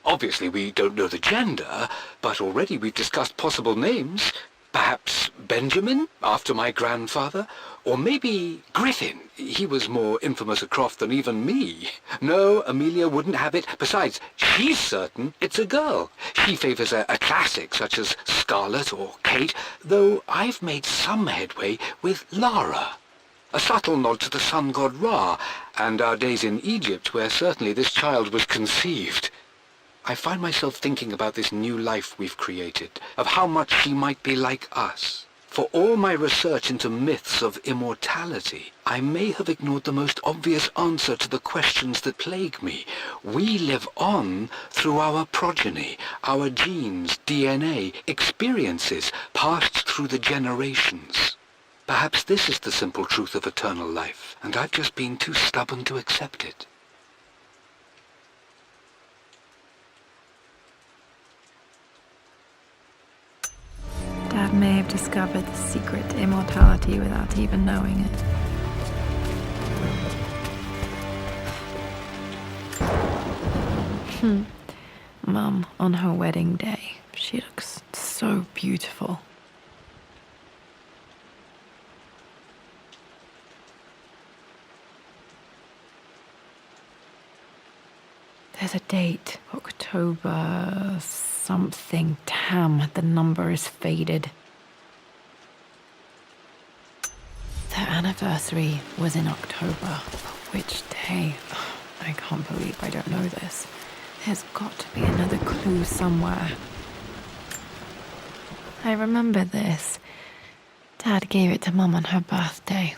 Obviously, we don't know the gender, but already we've discussed possible names. Perhaps Benjamin, after my grandfather, or maybe Griffin. He was more infamous a Croft than even me. No, Amelia wouldn't have it. Besides, she's certain it's a girl. She favours a classic such as Scarlet or Kate, though I've made some headway with Lara. A subtle nod to the sun god Ra, and our days in Egypt, where certainly this child was conceived. I find myself thinking about this new life we've created, of how much she might be like us. For all my research into myths of immortality, I may have ignored the most obvious answer to the questions that plague me. We live on through our progeny, our genes, DNA, experiences passed through the generations. Perhaps this is the simple truth of eternal life, and I've just been too stubborn to accept it. Dad may have discovered the secret to immortality without even knowing it. Mum, on her wedding day, she looks so beautiful. There's a date, October something. Damn, the number is faded. Their anniversary was in October. But which day? I can't believe I don't know this. There's got to be another clue somewhere. I remember this. Dad gave it to Mum on her birthday.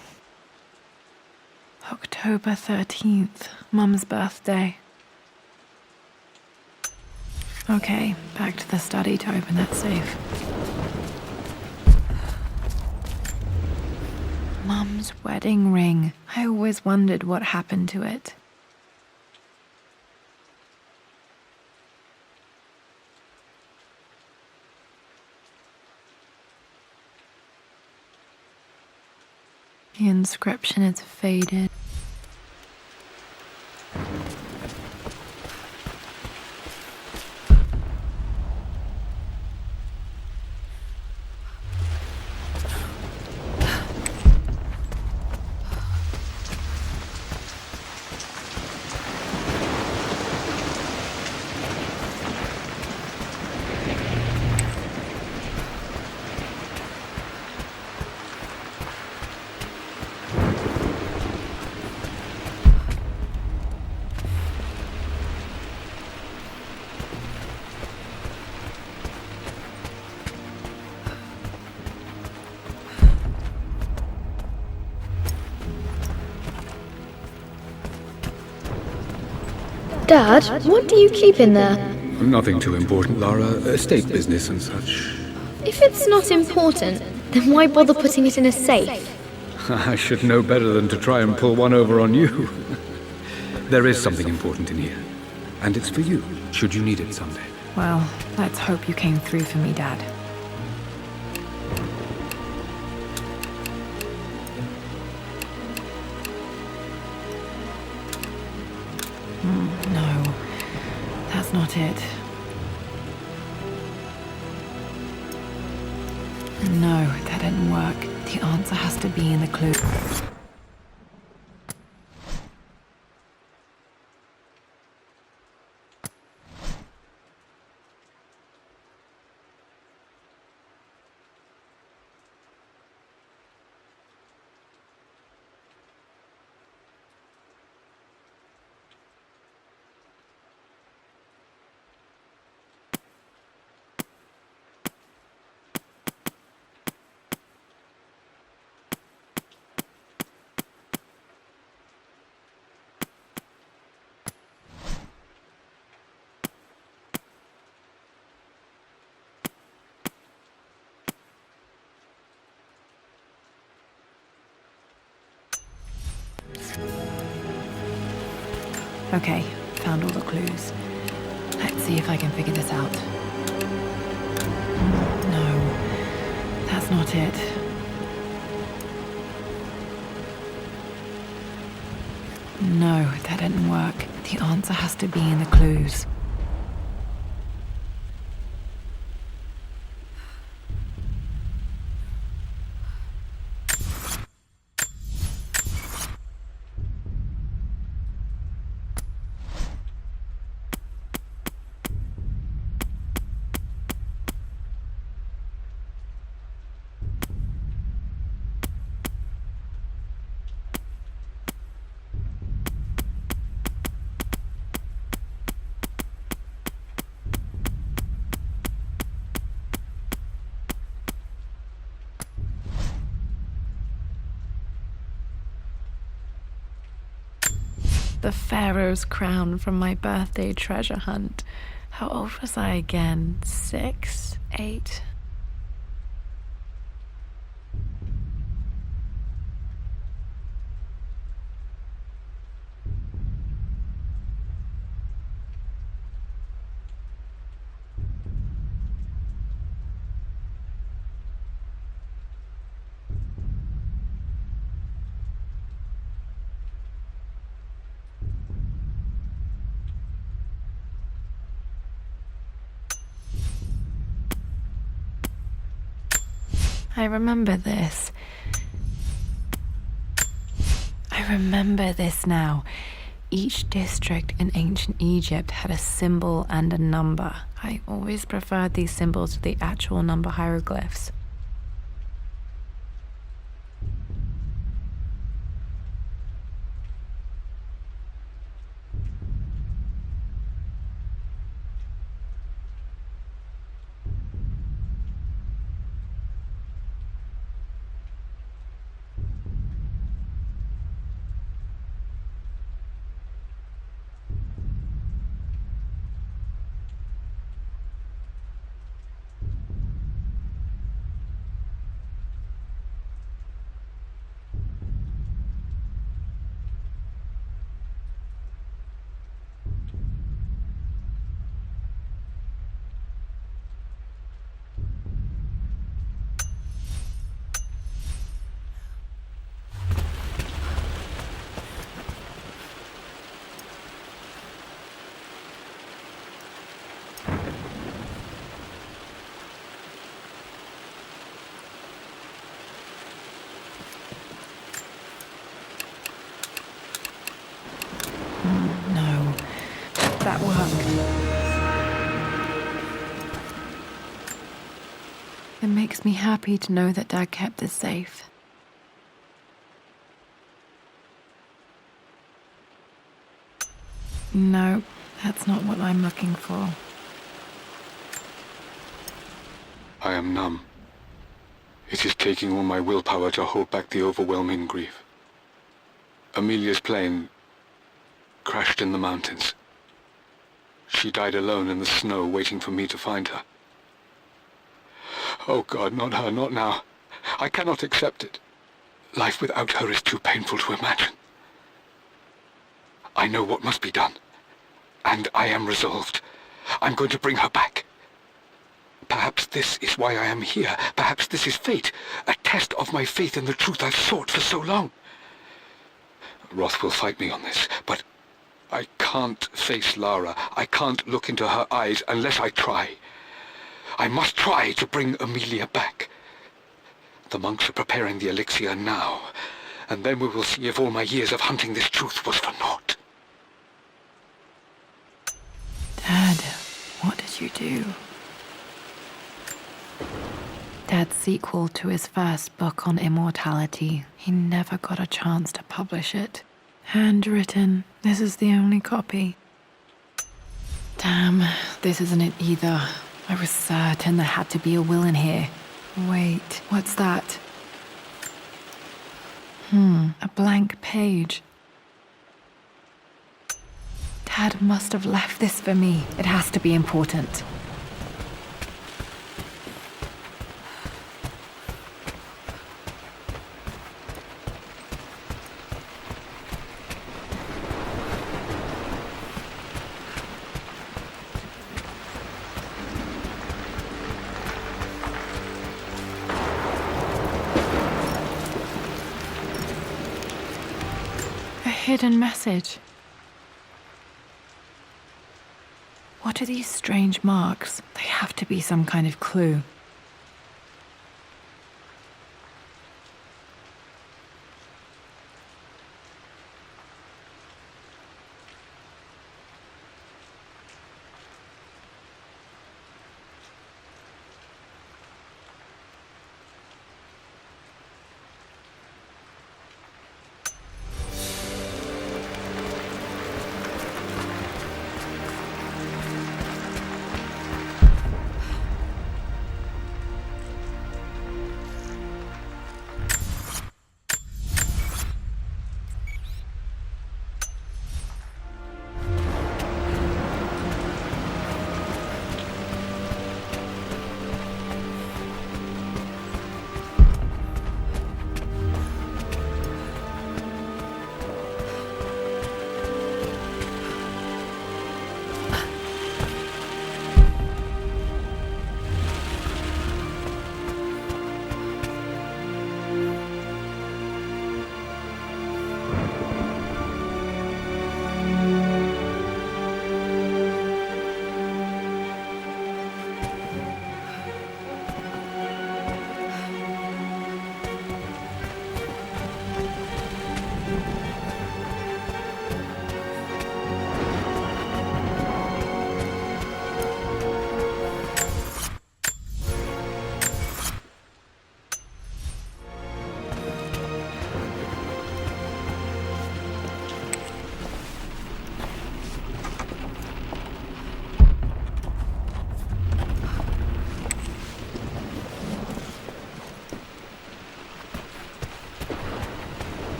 October 13th, Mum's birthday. Okay, back to the study to open that safe. Mum's wedding ring. I always wondered what happened to it. The inscription is faded. Dad, what do you keep in there? Nothing too important, Lara. Estate business and such. If it's not important, then why bother putting it in a safe? I should know better than to try and pull one over on you. There is something important in here. And it's for you, should you need it someday. Well, let's hope you came through for me, Dad. No, that's not it. didn't work. The answer has to be in the clue. Okay, found all the clues. Let's see if I can figure this out. No, that's not it. No, that didn't work. The answer has to be in the clues. The Pharaoh's crown from my birthday treasure hunt. How old was I again? 6? 8? I remember this. I remember this now. Each district in ancient Egypt had a symbol and a number. I always preferred these symbols to the actual number hieroglyphs. No, that worked. It makes me happy to know that Dad kept this safe. No, that's not what I'm looking for. I am numb. It is taking all my willpower to hold back the overwhelming grief. Amelia's plane crashed in the mountains. She died alone in the snow, waiting for me to find her. Oh God, not her, not now. I cannot accept it. Life without her is too painful to imagine. I know what must be done, and I am resolved. I'm going to bring her back. Perhaps this is why I am here. Perhaps this is fate, a test of my faith in the truth I've sought for so long. Roth will fight me on this, but I can't face Lara. I can't look into her eyes unless I try. I must try to bring Amelia back. The monks are preparing the elixir now, and then we will see if all my years of hunting this truth was for naught. Dad, what did you do? Dad's sequel to his first book on immortality. He never got a chance to publish it. Handwritten. This is the only copy. Damn, this isn't it either. I was certain there had to be a will in here. Wait, what's that? A blank page. Dad must have left this for me. It has to be important. A hidden message. What are these strange marks? They have to be some kind of clue.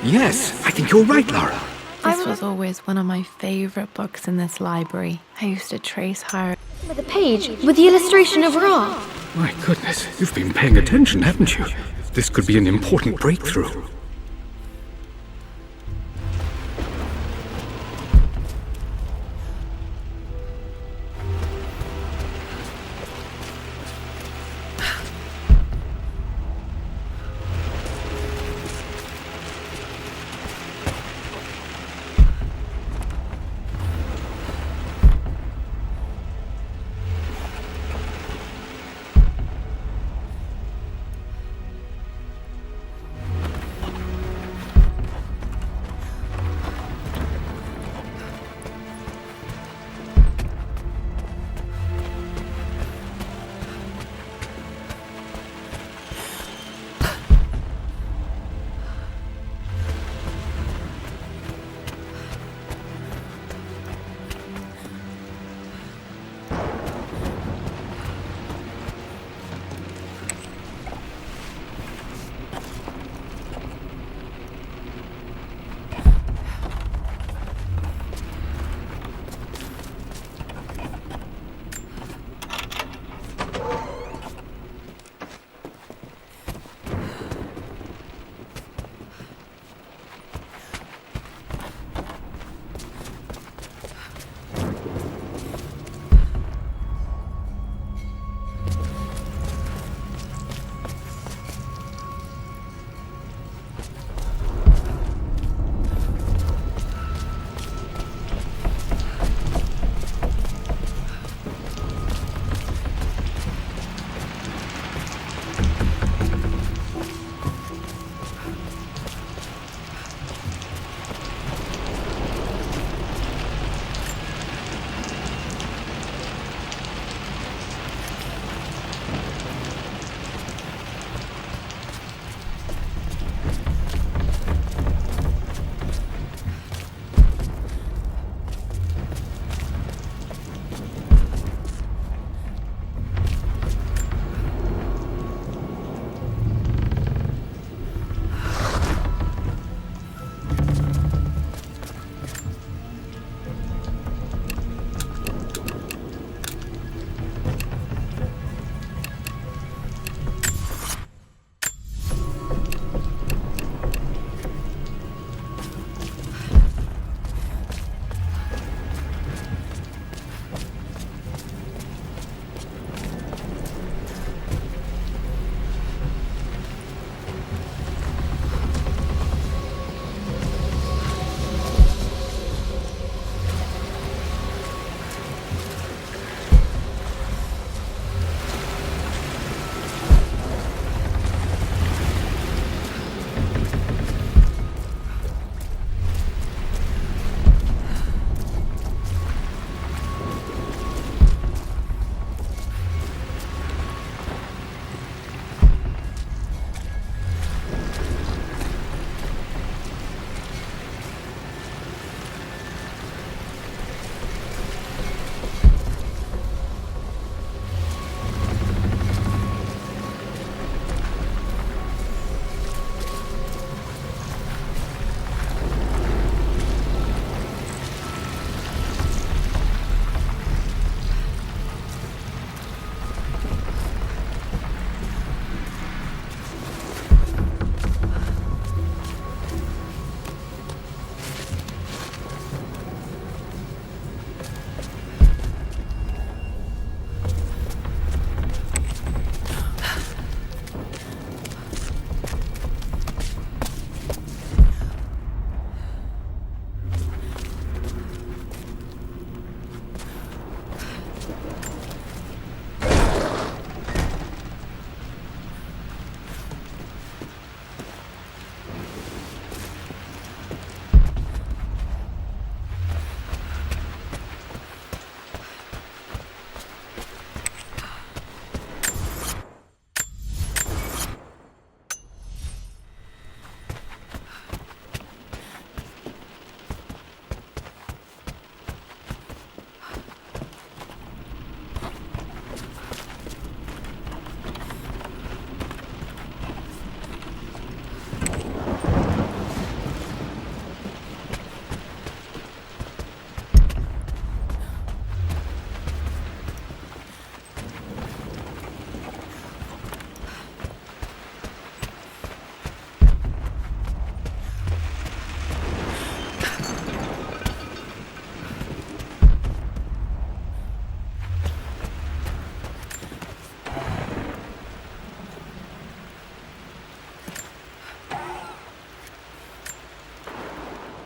Yes, I think you're right, Lara. This was always one of my favorite books in this library. I used to trace her. With the page, with the illustration of Ra. My goodness, you've been paying attention, haven't you? This could be an important breakthrough.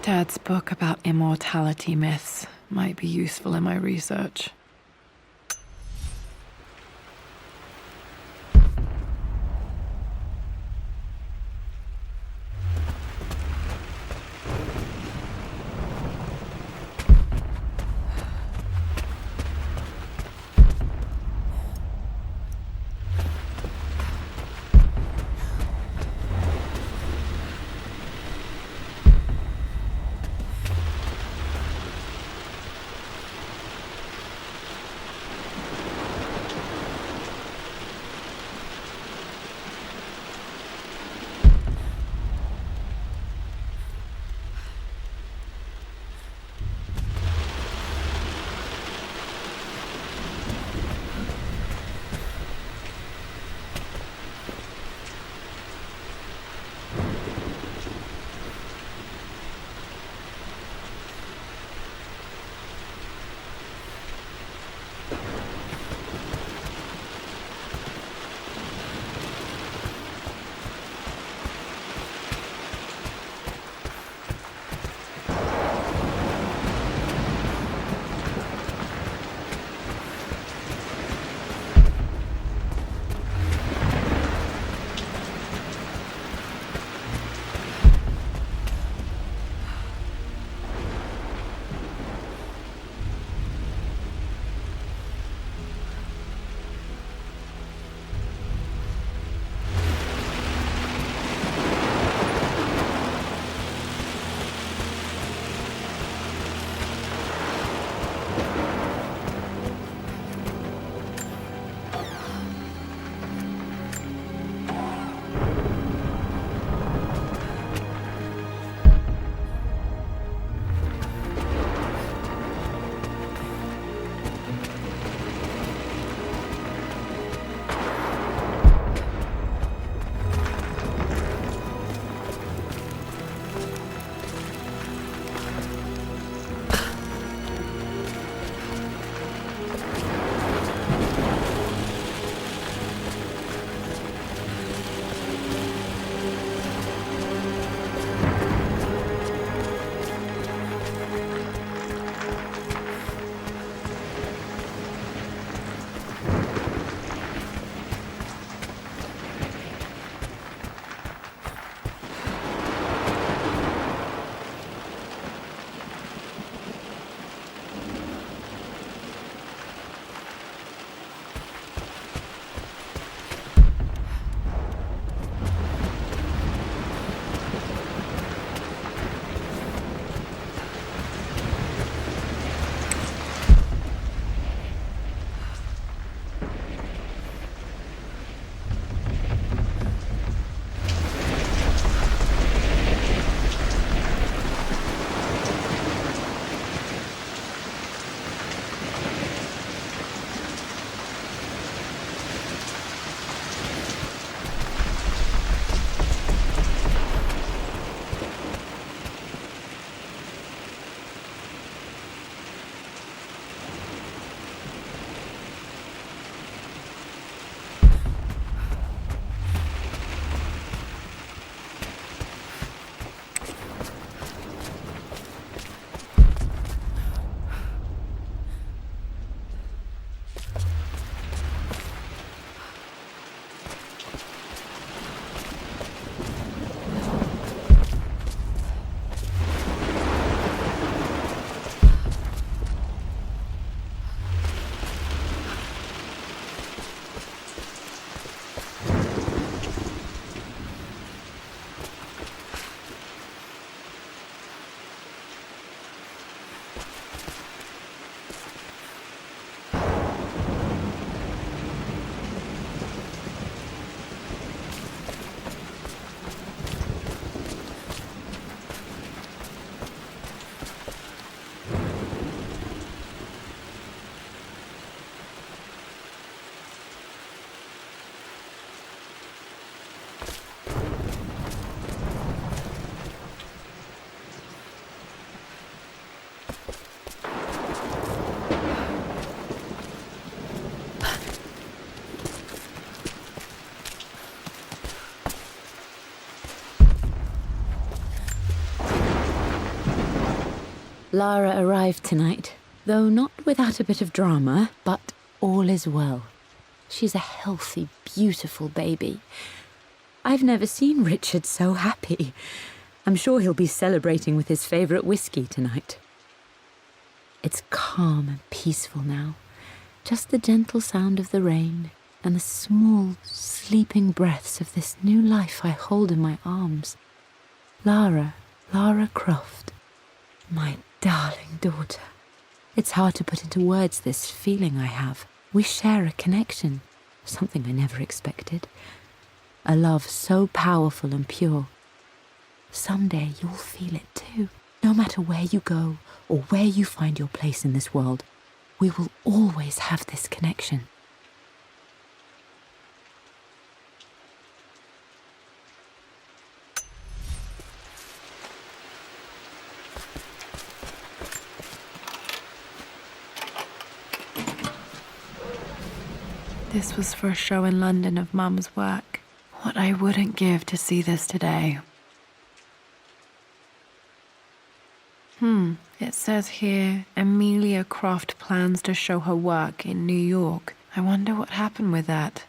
Dad's book about immortality myths might be useful in my research. Lara arrived tonight, though not without a bit of drama, but all is well. She's a healthy, beautiful baby. I've never seen Richard so happy. I'm sure he'll be celebrating with his favourite whiskey tonight. It's calm and peaceful now. Just the gentle sound of the rain and the small, sleeping breaths of this new life I hold in my arms. Lara Croft, my darling daughter. It's hard to put into words this feeling I have. We share a connection, something I never expected. A love so powerful and pure. Someday you'll feel it too. No matter where you go or where you find your place in this world, we will always have this connection. This was for a show in London of Mum's work. What I wouldn't give to see this today. It says here, Amelia Croft plans to show her work in New York. I wonder what happened with that.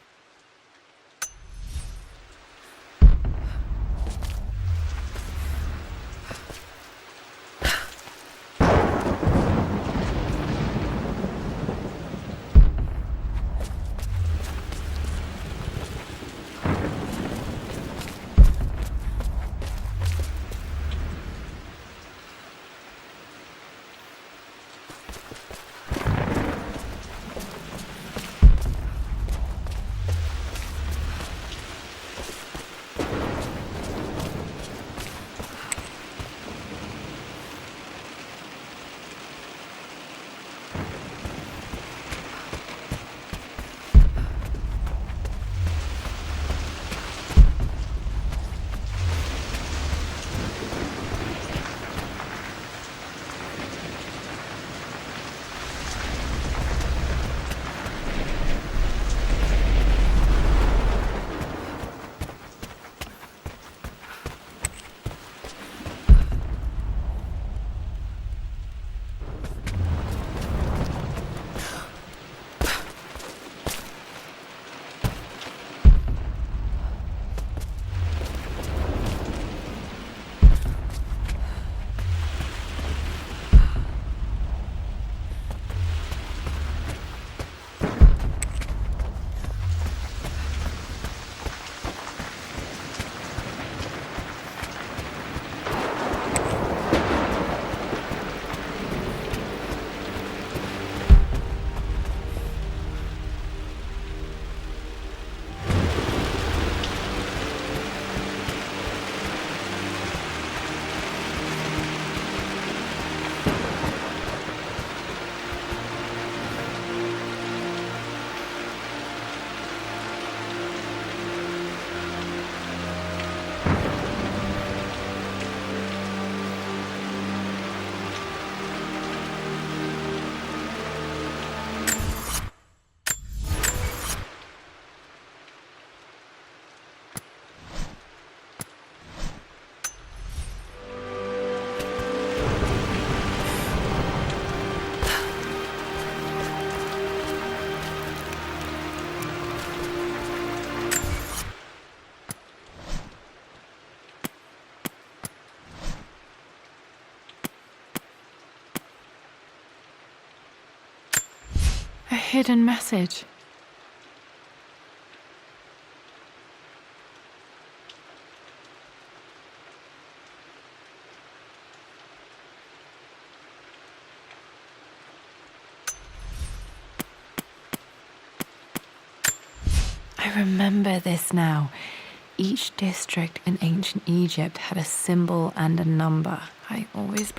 A hidden message. I remember this now. Each district in ancient Egypt had a symbol and a number. I always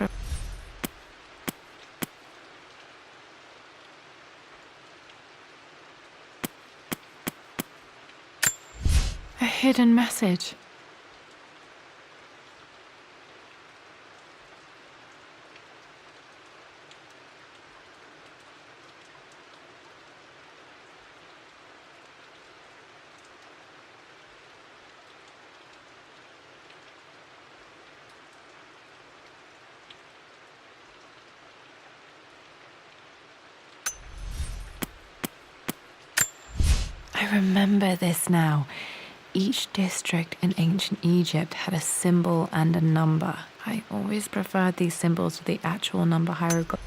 a hidden message. I remember this now. Each district in ancient Egypt had a symbol and a number. I always preferred these symbols to the actual number hieroglyph.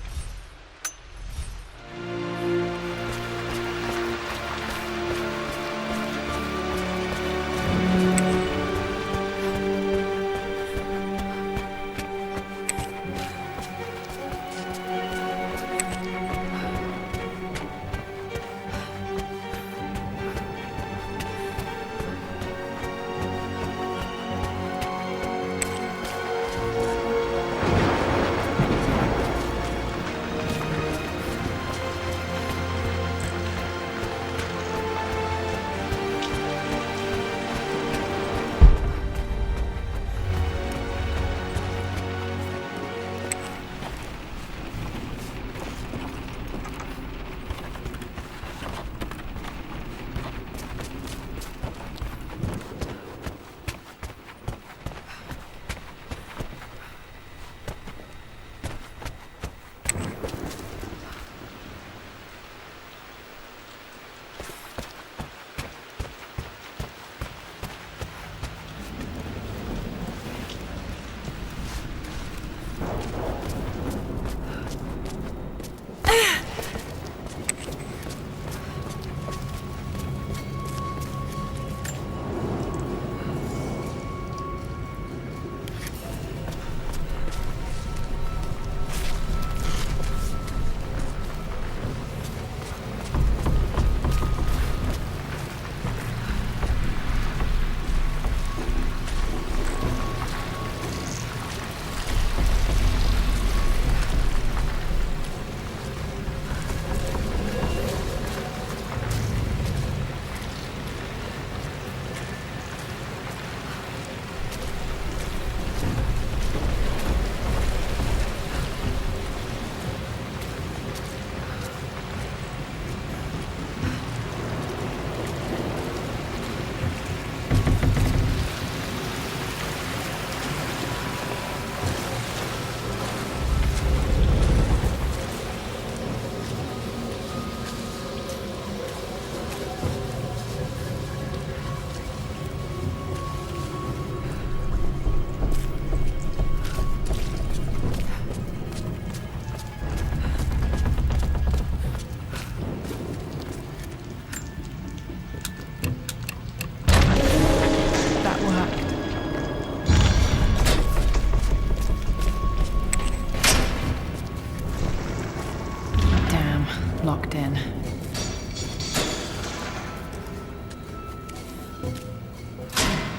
Locked in.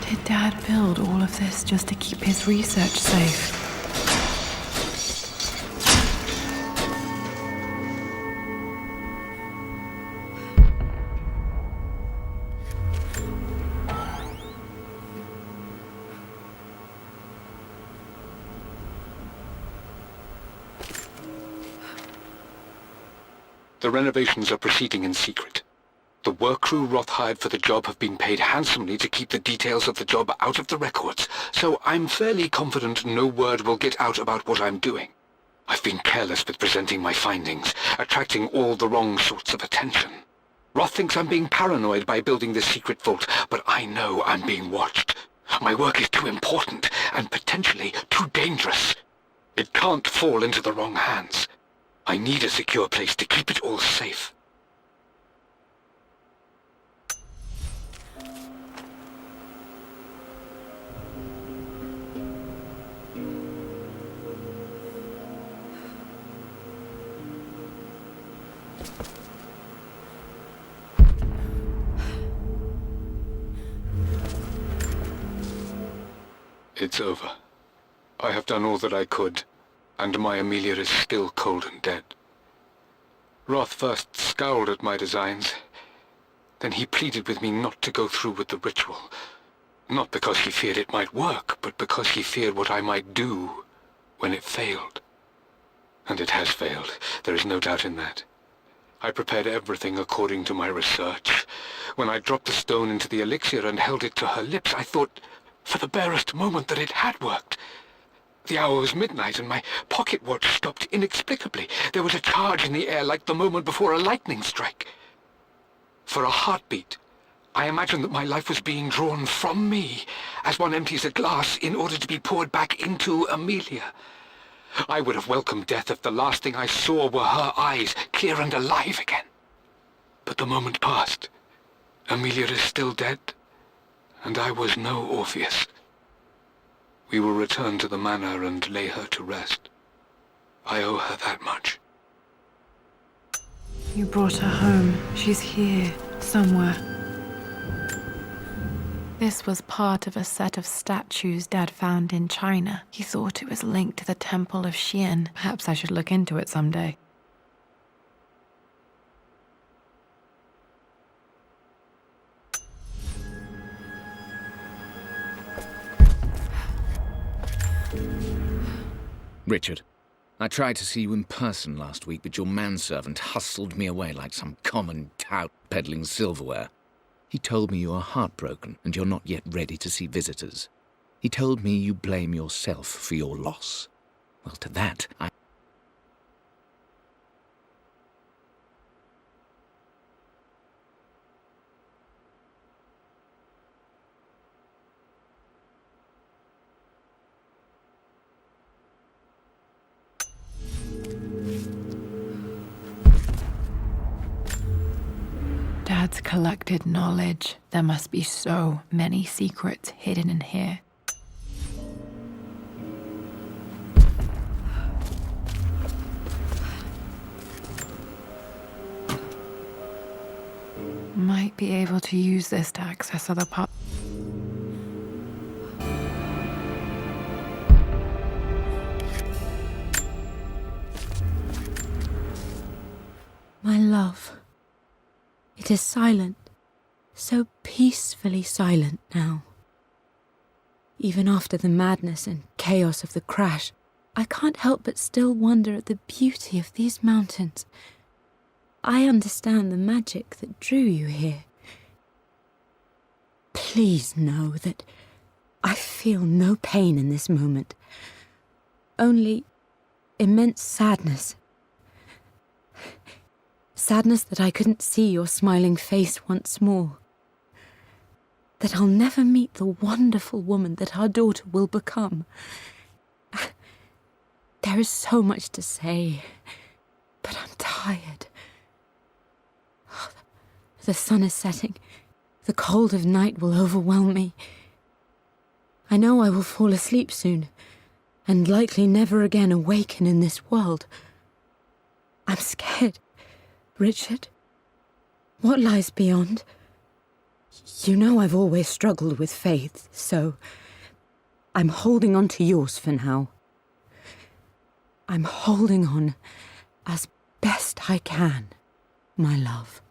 Did Dad build all of this just to keep his research safe? The renovations are proceeding in secret. The work crew Roth hired for the job have been paid handsomely to keep the details of the job out of the records, so I'm fairly confident no word will get out about what I'm doing. I've been careless with presenting my findings, attracting all the wrong sorts of attention. Roth thinks I'm being paranoid by building this secret vault, but I know I'm being watched. My work is too important and potentially too dangerous. It can't fall into the wrong hands. I need a secure place to keep it all safe. It's over. I have done all that I could, and my Amelia is still cold and dead. Roth first scowled at my designs. Then he pleaded with me not to go through with the ritual. Not because he feared it might work, but because he feared what I might do when it failed. And it has failed. There is no doubt in that. I prepared everything according to my research. When I dropped the stone into the elixir and held it to her lips, I thought for the barest moment that it had worked. The hour was midnight, and my pocket watch stopped inexplicably. There was a charge in the air like the moment before a lightning strike. For a heartbeat, I imagined that my life was being drawn from me, as one empties a glass in order to be poured back into Amelia. I would have welcomed death if the last thing I saw were her eyes, clear and alive again. But the moment passed. Amelia is still dead, and I was no Orpheus. We will return to the manor and lay her to rest. I owe her that much. You brought her home. She's here, somewhere. This was part of a set of statues Dad found in China. He thought it was linked to the Temple of Xian. Perhaps I should look into it someday. Richard, I tried to see you in person last week, but your manservant hustled me away like some common tout peddling silverware. He told me you are heartbroken and you're not yet ready to see visitors. He told me you blame yourself for your loss. Well, to that, Dad's collected knowledge. There must be so many secrets hidden in here. Might be able to use this to access other parts. My love. It is silent, so peacefully silent now. Even after the madness and chaos of the crash, I can't help but still wonder at the beauty of these mountains. I understand the magic that drew you here. Please know that I feel no pain in this moment, only immense sadness. Sadness that I couldn't see your smiling face once more. That I'll never meet the wonderful woman that our daughter will become. There is so much to say, but I'm tired. The sun is setting. The cold of night will overwhelm me. I know I will fall asleep soon, and likely never again awaken in this world. I'm scared. Richard, what lies beyond? You know I've always struggled with faith, so I'm holding on to yours for now. I'm holding on as best I can, my love.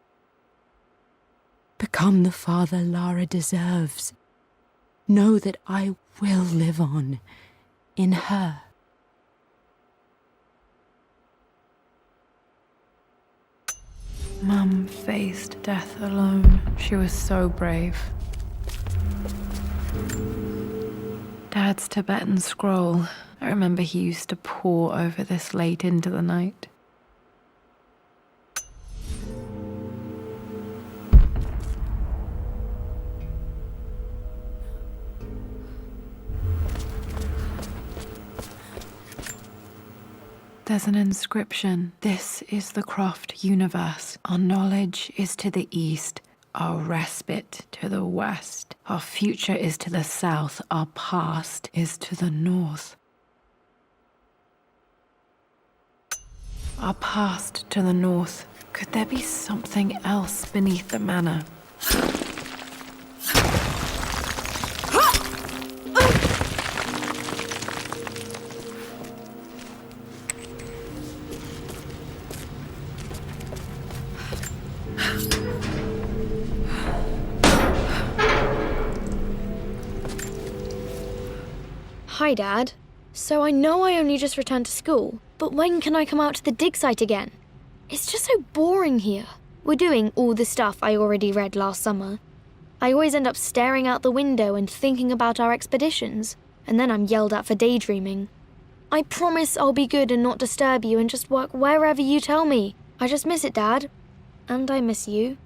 Become the father Lara deserves. Know that I will live on in her. Mum faced death alone. She was so brave. Dad's Tibetan scroll. I remember he used to pore over this late into the night. There's an inscription. This is the Croft universe. Our knowledge is to the east, our respite to the west. Our future is to the south, our past is to the north. Our past to the north. Could there be something else beneath the manor? Hi, Dad. So I know I only just returned to school, but when can I come out to the dig site again? It's just so boring here. We're doing all the stuff I already read last summer. I always end up staring out the window and thinking about our expeditions, and then I'm yelled at for daydreaming. I promise I'll be good and not disturb you and just work wherever you tell me. I just miss it, Dad. And I miss you.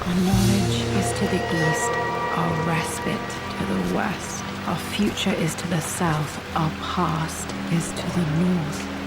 Our knowledge is to the east, our respite to the west. Our future is to the south, our past is to the north.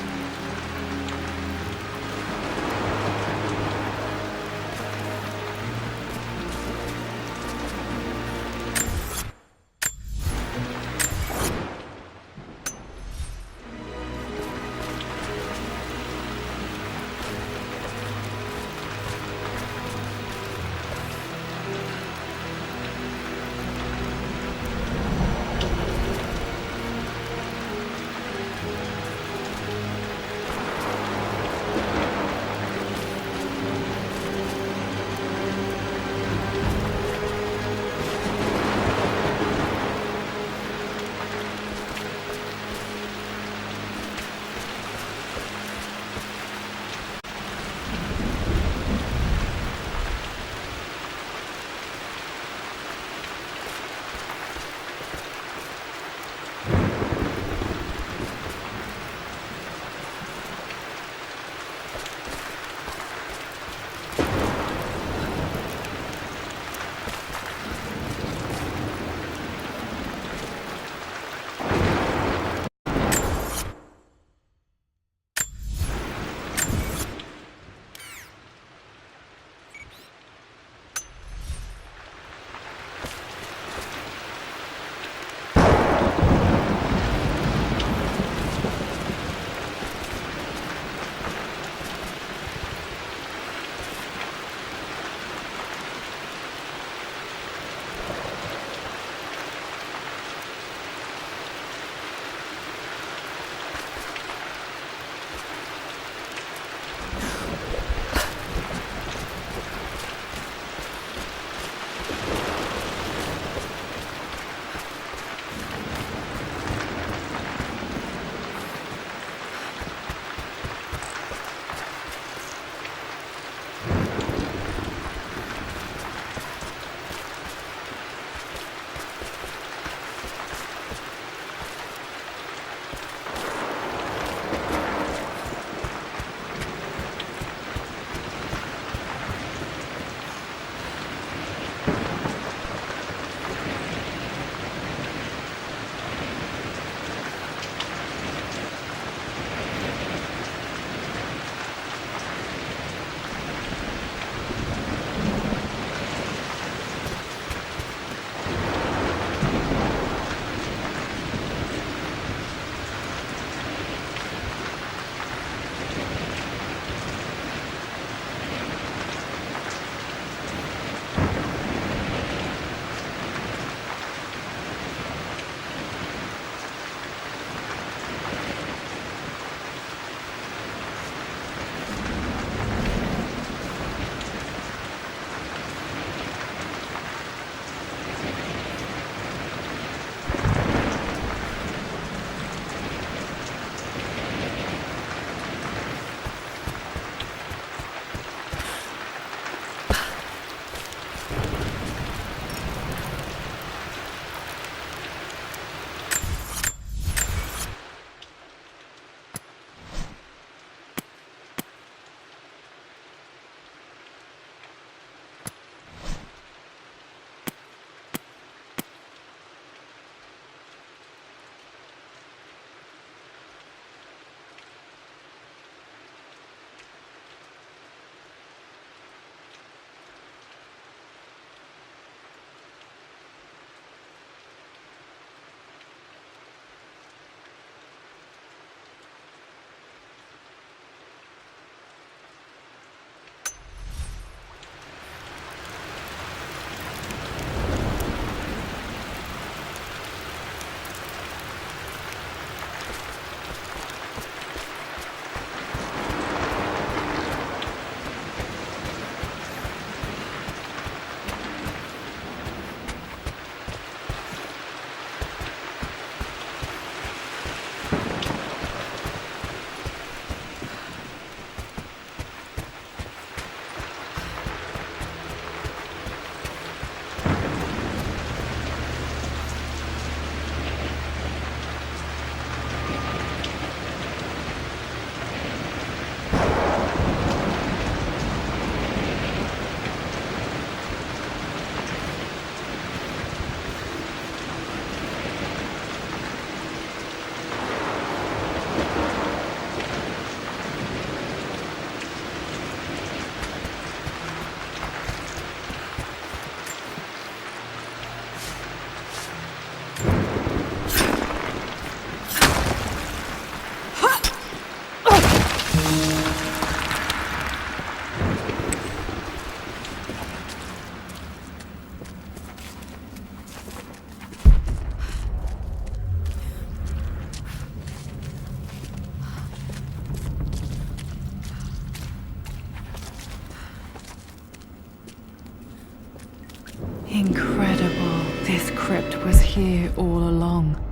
Incredible. This crypt was here all along.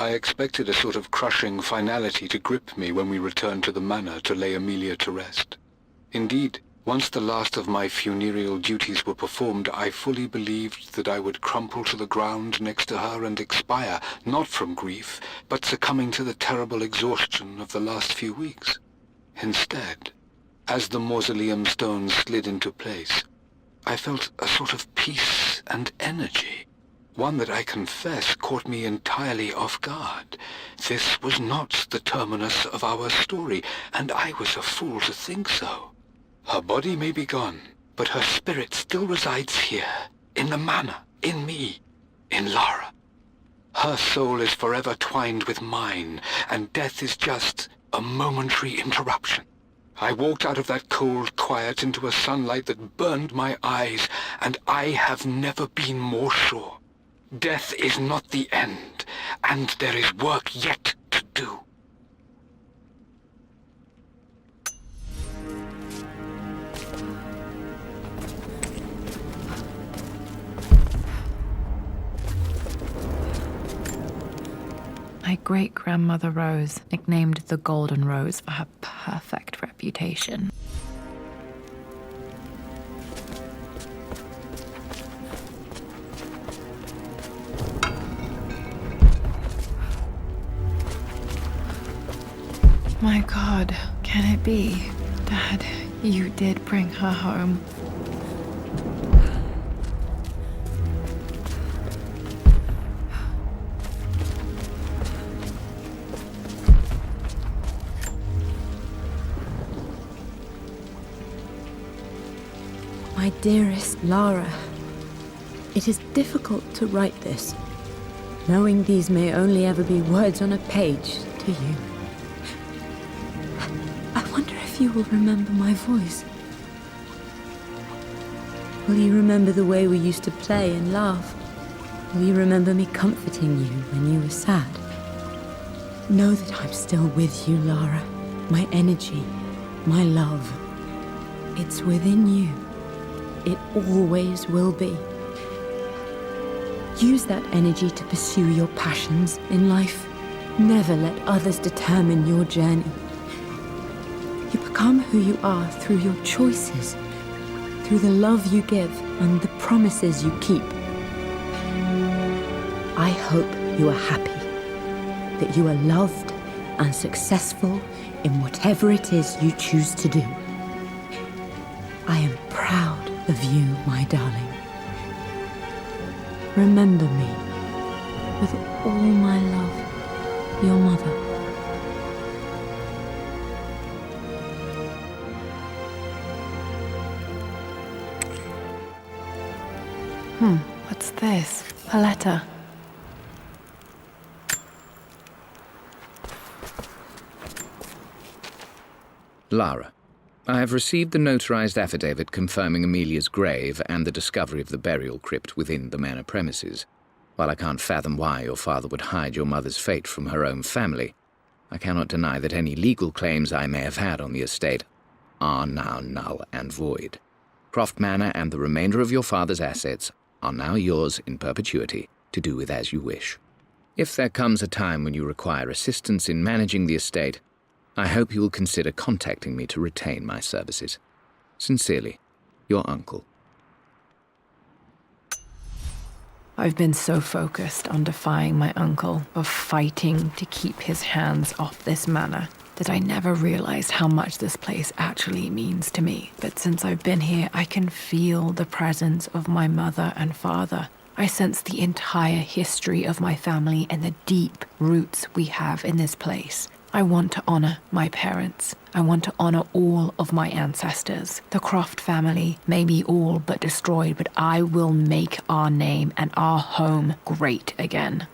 I expected a sort of crushing finality to grip me when we returned to the manor to lay Amelia to rest. Indeed, once the last of my funereal duties were performed, I fully believed that I would crumple to the ground next to her and expire, not from grief, but succumbing to the terrible exhaustion of the last few weeks. Instead, as the mausoleum stones slid into place, I felt a sort of peace and energy. One that I confess caught me entirely off guard. This was not the terminus of our story, and I was a fool to think so. Her body may be gone, but her spirit still resides here, in the manor, in me, in Lara. Her soul is forever twined with mine, and death is just a momentary interruption. I walked out of that cold quiet into a sunlight that burned my eyes, and I have never been more sure. Death is not the end, and there is work yet to do. My great-grandmother Rose, nicknamed the Golden Rose for her perfect reputation. My God, can it be? Dad, you did bring her home. My dearest Lara, it is difficult to write this, knowing these may only ever be words on a page to you. I wonder if you will remember my voice. Will you remember the way we used to play and laugh? Will you remember me comforting you when you were sad? Know that I'm still with you, Lara. My energy, my love, it's within you. It always will be. Use that energy to pursue your passions in life. Never let others determine your journey. You become who you are through your choices, through the love you give and the promises you keep. I hope you are happy, that you are loved and successful in whatever it is you choose to do. I am proud of you, my darling. Remember me with all my love, your mother. What's this? A letter. Lara, I have received the notarized affidavit confirming Amelia's grave and the discovery of the burial crypt within the manor premises. While I can't fathom why your father would hide your mother's fate from her own family, I cannot deny that any legal claims I may have had on the estate are now null and void. Croft Manor and the remainder of your father's assets are now yours in perpetuity to do with as you wish. If there comes a time when you require assistance in managing the estate, I hope you will consider contacting me to retain my services. Sincerely, your uncle. I've been so focused on defying my uncle, of fighting to keep his hands off this manor, that I never realized how much this place actually means to me. But since I've been here, I can feel the presence of my mother and father. I sense the entire history of my family and the deep roots we have in this place. I want to honor my parents. I want to honor all of my ancestors. The Croft family may be all but destroyed, but I will make our name and our home great again.